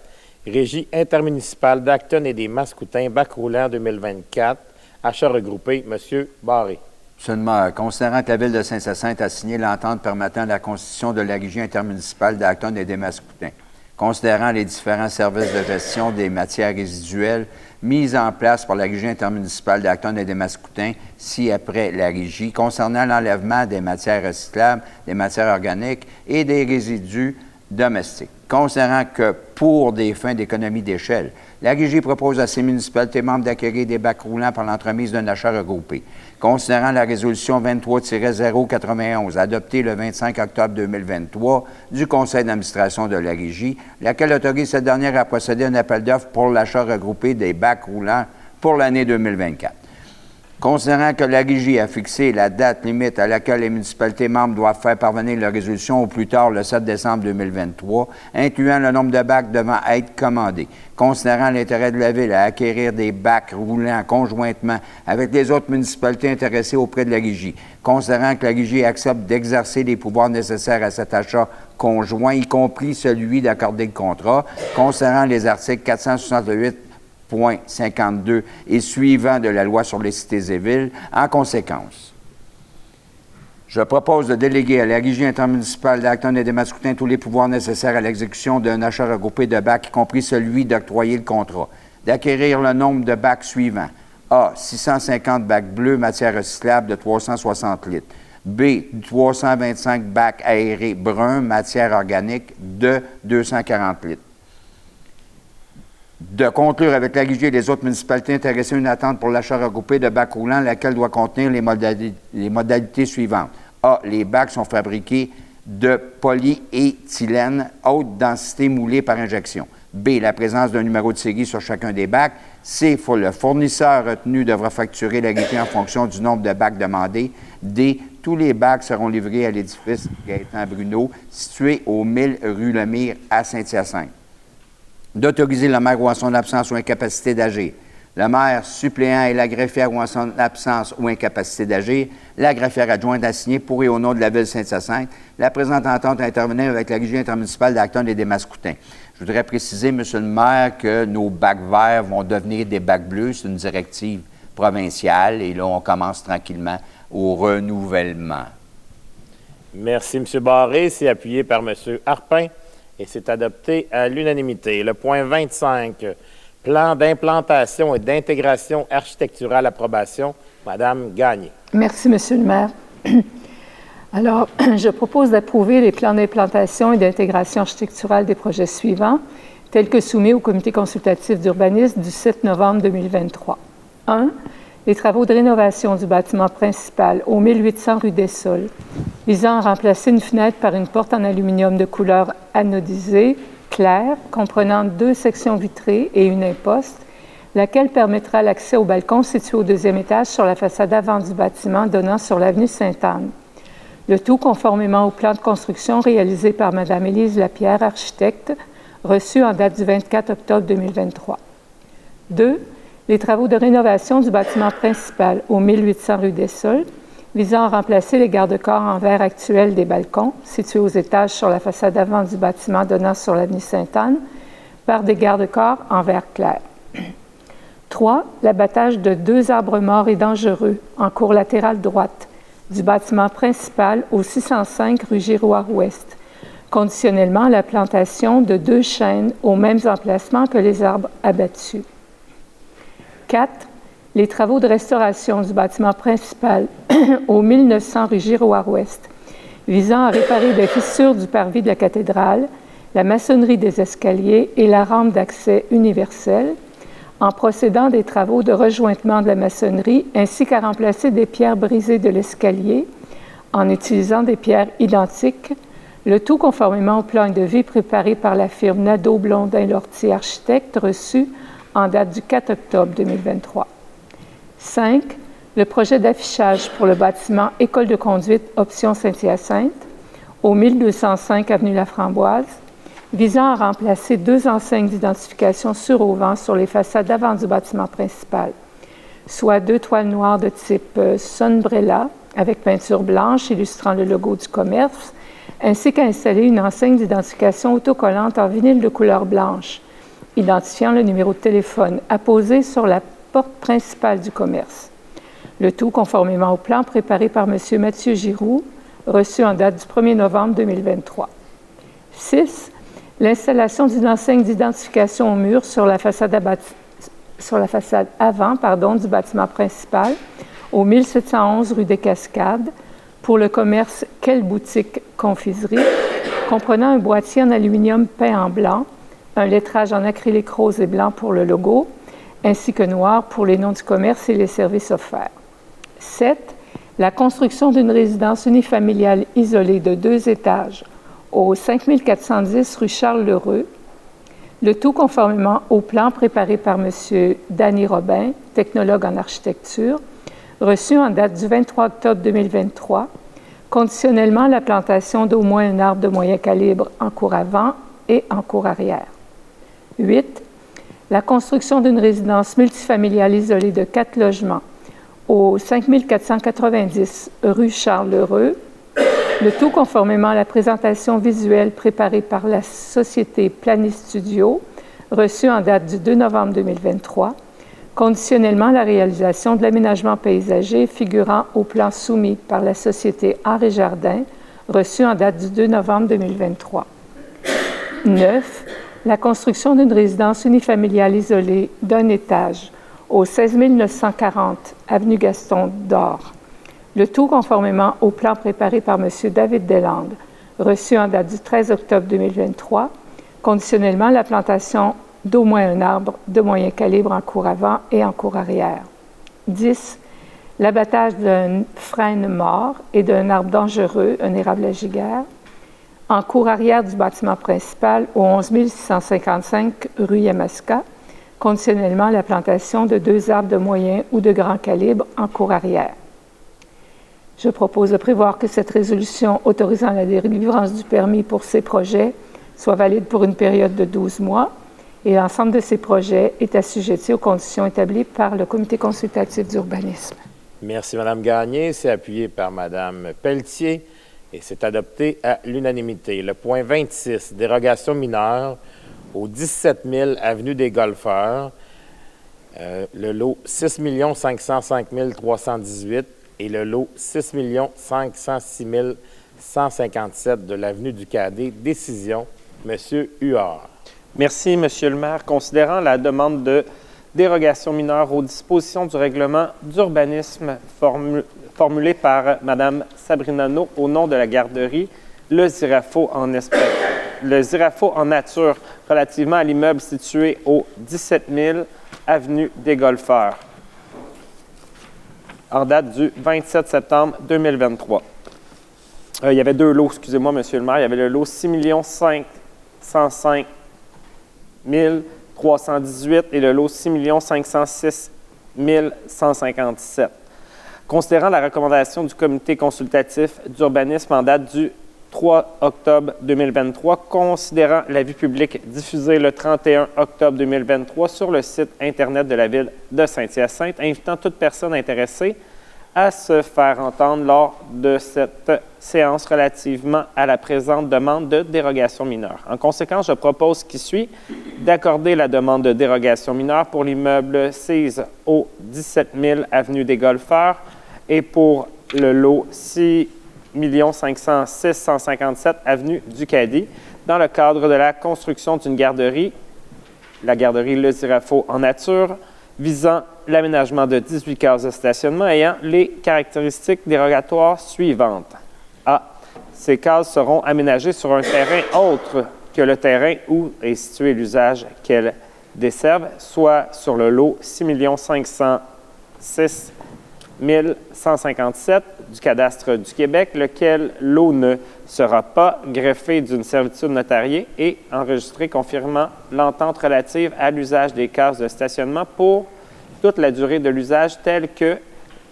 Régie intermunicipale d'Acton et des Mascoutins, bac roulant 2024, achat regroupé, M. Barré. Seulement, considérant que la Ville de Saint-Hyacinthe a signé l'entente permettant la constitution de la Régie intermunicipale d'Acton et des Mascoutins, considérant les différents services de gestion des matières résiduelles mis en place par la Régie intermunicipale d'Acton et des Mascoutins ci-après la Régie, concernant l'enlèvement des matières recyclables, des matières organiques et des résidus domestiques. Considérant que, pour des fins d'économie d'échelle, la Régie propose à ces municipalités membres d'acquérir des bacs roulants par l'entremise d'un achat regroupé. Considérant la résolution 23-091, adoptée le 25 octobre 2023 du Conseil d'administration de la Régie, laquelle autorise cette dernière à procéder à un appel d'offres pour l'achat regroupé des bacs roulants pour l'année 2024. Considérant que la Régie a fixé la date limite à laquelle les municipalités membres doivent faire parvenir leur résolution au plus tard le 7 décembre 2023, incluant le nombre de bacs devant être commandés. Considérant l'intérêt de la Ville à acquérir des bacs roulants conjointement avec les autres municipalités intéressées auprès de la Régie. Considérant que la Régie accepte d'exercer les pouvoirs nécessaires à cet achat conjoint, y compris celui d'accorder le contrat. Considérant les articles 468.52 et suivant de la loi sur les cités et villes, en conséquence, je propose de déléguer à la Régie intermunicipale d'Acton et des Mascoutins tous les pouvoirs nécessaires à l'exécution d'un achat regroupé de bacs, y compris celui d'octroyer le contrat, d'acquérir le nombre de bacs suivants. A. 650 bacs bleus, matière recyclable de 360 litres. B. 325 bacs aérés bruns, matière organique de 240 litres. de conclure avec la Régie et les autres municipalités intéressées une attente pour l'achat regroupé de bacs roulants, laquelle doit contenir les modalités suivantes. A. Les bacs sont fabriqués de polyéthylène haute densité moulée par injection. B. La présence d'un numéro de série sur chacun des bacs. C. Le fournisseur retenu devra facturer la Régie en fonction du nombre de bacs demandés. D. Tous les bacs seront livrés à l'édifice Gaétan-Bruno, situé au 1000 rue Lemire à Saint-Hyacinthe. D'autoriser le maire ou en son absence ou incapacité d'agir. Le maire suppléant et la greffière ou en son absence ou incapacité d'agir, la greffière adjointe a signé pour et au nom de la ville de Saint-Hyacinthe la présente entente à intervenir avec la Régie intermunicipale d'Acton et des Mascoutins. Je voudrais préciser, M. le maire, que nos bacs verts vont devenir des bacs bleus. C'est une directive provinciale et là, on commence tranquillement au renouvellement. Merci, M. Barré. C'est appuyé par M. Harpin et c'est adopté à l'unanimité. Le point 25, plan d'implantation et d'intégration architecturale approbation. Madame Gagné. Merci, Monsieur le maire. Alors, je propose d'approuver les plans d'implantation et d'intégration architecturale des projets suivants, tels que soumis au comité consultatif d'urbanisme du 7 novembre 2023. 1. Les travaux de rénovation du bâtiment principal au 1800 rue des Saules, visant à remplacer une fenêtre par une porte en aluminium de couleur anodisée, claire, comprenant 2 sections vitrées et une imposte, laquelle permettra l'accès au balcon situé au 2e étage sur la façade avant du bâtiment donnant sur l'avenue Sainte-Anne. Le tout conformément au plan de construction réalisé par Mme Élise Lapierre, architecte, reçu en date du 24 octobre 2023. 2. Les travaux de rénovation du bâtiment principal au 1800 rue des Saules, visant à remplacer les garde-corps en verre actuels des balcons, situés aux étages sur la façade avant du bâtiment donnant sur l'avenue Sainte-Anne, par des garde-corps en verre clair. 3. L'abattage de 2 arbres morts et dangereux en cour latérale droite du bâtiment principal au 605 rue Girouard-Ouest, conditionnellement la plantation de 2 chênes aux mêmes emplacements que les arbres abattus. 4. Les travaux de restauration du bâtiment principal au 1900 rue Girouard-Ouest, visant à réparer des fissures du parvis de la cathédrale, la maçonnerie des escaliers et la rampe d'accès universelle, en procédant des travaux de rejointement de la maçonnerie ainsi qu'à remplacer des pierres brisées de l'escalier en utilisant des pierres identiques, le tout conformément au plan de vie préparé par la firme Nadeau-Blondin-Lortie architecte reçu en date du 4 octobre 2023. 5. Le projet d'affichage pour le bâtiment École de conduite option Saint-Hyacinthe au 1205 avenue Laframboise, visant à remplacer 2 enseignes d'identification sur auvent sur les façades avant du bâtiment principal, soit 2 toiles noires de type Sunbrella avec peinture blanche illustrant le logo du commerce, ainsi qu'à installer une enseigne d'identification autocollante en vinyle de couleur blanche, identifiant le numéro de téléphone apposé sur la porte principale du commerce. Le tout conformément au plan préparé par M. Mathieu Giroux, reçu en date du 1er novembre 2023. 6. L'installation d'une enseigne d'identification au mur sur la façade avant du bâtiment principal au 1711 rue des Cascades pour le commerce Quelle Boutique Confiserie, comprenant un boîtier en aluminium peint en blanc, un lettrage en acrylique rose et blanc pour le logo, ainsi que noir pour les noms du commerce et les services offerts. 7. La construction d'une résidence unifamiliale isolée de 2 étages au 5410 rue Charles-Lheureux, le tout conformément au plan préparé par M. Danny Robin, technologue en architecture, reçu en date du 23 octobre 2023, conditionnellement la plantation d'au moins un arbre de moyen calibre en cour avant et en cour arrière. 8. La construction d'une résidence multifamiliale isolée de 4 logements au 5490 rue Charles-Lheureux, le tout conformément à la présentation visuelle préparée par la société Planistudio, reçue en date du 2 novembre 2023, conditionnellement la réalisation de l'aménagement paysager figurant au plan soumis par la société Art et Jardin, reçu en date du 2 novembre 2023. 9. La construction d'une résidence unifamiliale isolée d'un étage au 16 940 avenue Gaston d'Or, le tout conformément au plan préparé par M. David Deslandes, reçu en date du 13 octobre 2023, conditionnellement la plantation d'au moins un arbre de moyen calibre en cours avant et en cours arrière. 10. L'abattage d'un frêne mort et d'un arbre dangereux, un érable giguère, en cour arrière du bâtiment principal au 11 655 rue Yamaska, conditionnellement la plantation de 2 arbres de moyen ou de grand calibre en cour arrière. Je propose de prévoir que cette résolution autorisant la délivrance du permis pour ces projets soit valide pour une période de 12 mois et l'ensemble de ces projets est assujetti aux conditions établies par le Comité consultatif d'urbanisme. Merci, Mme Gagné. C'est appuyé par Mme Pelletier et c'est adopté à l'unanimité. Le point 26, dérogation mineure au 17 000 avenue des Golfeurs, le lot 6 505 318 et le lot 6 506 157 de l'avenue du Cadet. Décision, M. Huard. Merci, M. le maire. Considérant la demande de dérogation mineure aux dispositions du règlement d'urbanisme formulée par Mme Sabrinano au nom de la garderie Le Zirafo en nature relativement à l'immeuble situé au 17 000 avenue des Golfeurs en date du 27 septembre 2023. Il y avait 2 lots, excusez-moi, M. le maire. Il y avait le lot 6 505 318 et le lot 6 506 157. Considérant la recommandation du Comité consultatif d'urbanisme en date du 3 octobre 2023, considérant l'avis public diffusé le 31 octobre 2023 sur le site Internet de la Ville de Saint-Hyacinthe, invitant toute personne intéressée à se faire entendre lors de cette séance relativement à la présente demande de dérogation mineure. En conséquence, je propose qui suit d'accorder la demande de dérogation mineure pour l'immeuble 6 au 17 000 avenue des Golfeurs et pour le lot 6 506 157 avenue du Cadet dans le cadre de la construction d'une garderie, la garderie Le Zirafo en nature, visant l'aménagement de 18 cases de stationnement ayant les caractéristiques dérogatoires suivantes. A. Ces cases seront aménagées sur un terrain autre que le terrain où est situé l'usage qu'elles desservent, soit sur le lot 6 506 157 du cadastre du Québec, lequel lot ne sera pas greffé d'une servitude notariée et enregistré confirmant l'entente relative à l'usage des cases de stationnement pour toute la durée de l'usage tel que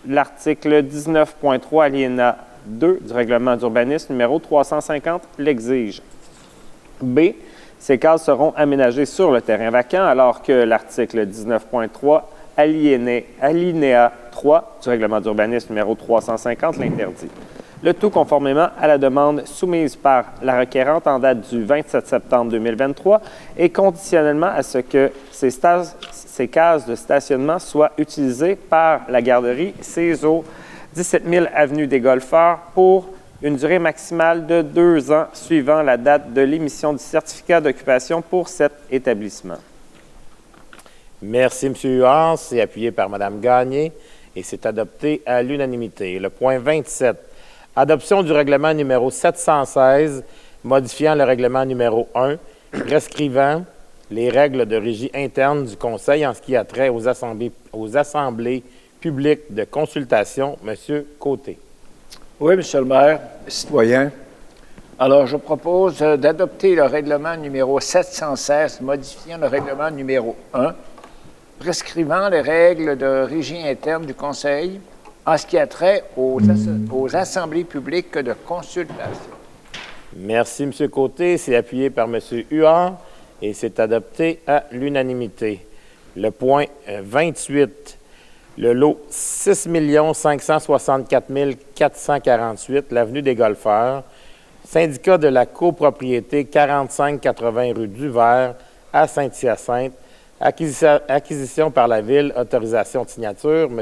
l'article 19.3 alinéa 2 du règlement d'urbanisme numéro 350 l'exige. B. Ces cases seront aménagées sur le terrain vacant alors que l'article 19.3 alinéa 3 du règlement d'urbanisme numéro 350 l'interdit. Le tout conformément à la demande soumise par la requérante en date du 27 septembre 2023 et conditionnellement à ce que ces cases de stationnement soient utilisées par la garderie 6 au 17 000 avenue des Golfeurs pour une durée maximale de 2 ans suivant la date de l'émission du certificat d'occupation pour cet établissement. Merci, M. Huard. C'est appuyé par Mme Gagné et c'est adopté à l'unanimité. Le point 27, adoption du règlement numéro 716, modifiant le règlement numéro 1, prescrivant les règles de régie interne du Conseil en ce qui a trait aux assemblées publiques de consultation. M. Côté. Oui, M. le maire, citoyen. Alors, je propose d'adopter le règlement numéro 716, modifiant le règlement numéro 1, prescrivant les règles de régie interne du Conseil en ce qui a trait aux assemblées publiques de consultation. Merci, M. Côté. C'est appuyé par M. Huard et c'est adopté à l'unanimité. Le point 28, le lot 6 564 448, l'avenue des Golfeurs, syndicat de la copropriété 4580 rue du Vert à Saint-Hyacinthe, acquisition par la Ville, autorisation de signature, M.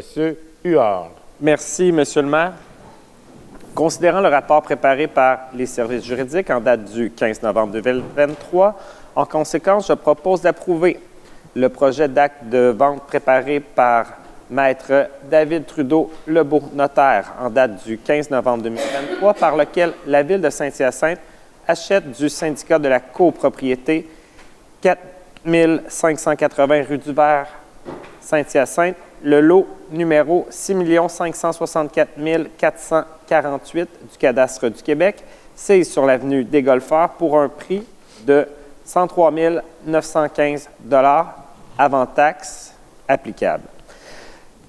Huard. Merci, M. le maire. Considérant le rapport préparé par les services juridiques en date du 15 novembre 2023, en conséquence, je propose d'approuver le projet d'acte de vente préparé par Maître David Trudeau-Lebeau, notaire, en date du 15 novembre 2023, par lequel la Ville de Saint-Hyacinthe achète du syndicat de la copropriété 580 rue du Vert, Saint-Hyacinthe. Le lot numéro 6 564 448 du cadastre du Québec. C'est sur l'avenue des Golfeurs pour un prix de 103 915 $ avant taxes applicables.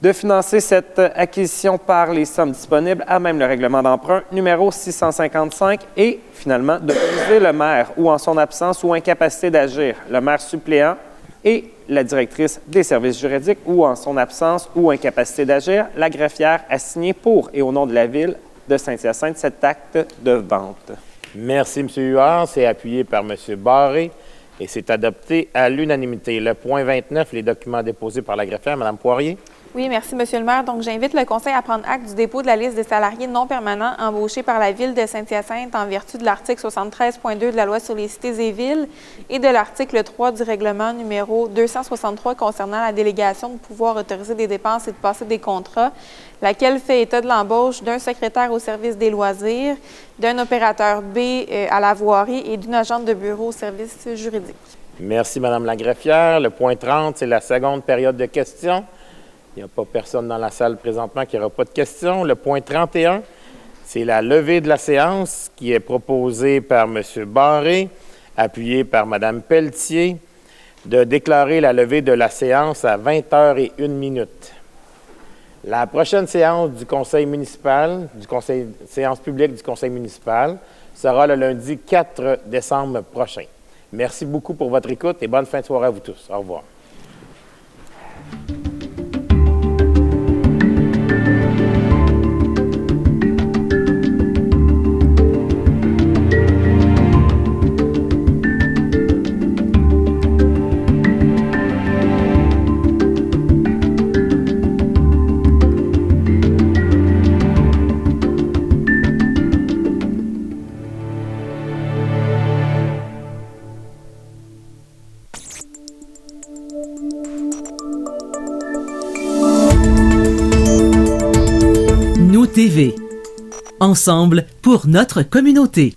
De financer cette acquisition par les sommes disponibles, à même le règlement d'emprunt numéro 655 et finalement d'autoriser le maire ou en son absence ou incapacité d'agir, le maire suppléant et la directrice des services juridiques ou en son absence ou incapacité d'agir, la greffière à signer pour et au nom de la Ville de Saint-Hyacinthe cet acte de vente. Merci, M. Huard. C'est appuyé par M. Barré et c'est adopté à l'unanimité. Le point 29, les documents déposés par la greffière, Mme Poirier. Oui, merci, M. le maire. Donc, j'invite le Conseil à prendre acte du dépôt de la liste des salariés non permanents embauchés par la Ville de Saint-Hyacinthe en vertu de l'article 73.2 de la Loi sur les cités et villes et de l'article 3 du règlement numéro 263 concernant la délégation de pouvoir autoriser des dépenses et de passer des contrats, laquelle fait état de l'embauche d'un secrétaire au service des loisirs, d'un opérateur B à la voirie et d'une agente de bureau au service juridique. Merci, Mme la greffière. Le point 30, c'est la seconde période de questions. Il n'y a pas personne dans la salle présentement qui n'aura pas de questions. Le point 31, c'est la levée de la séance qui est proposée par M. Barré, appuyé par Mme Pelletier, de déclarer la levée de la séance à 20h01. La prochaine séance du Conseil municipal, séance publique du Conseil municipal, sera le lundi 4 décembre prochain. Merci beaucoup pour votre écoute et bonne fin de soirée à vous tous. Au revoir. TV. Ensemble pour notre communauté.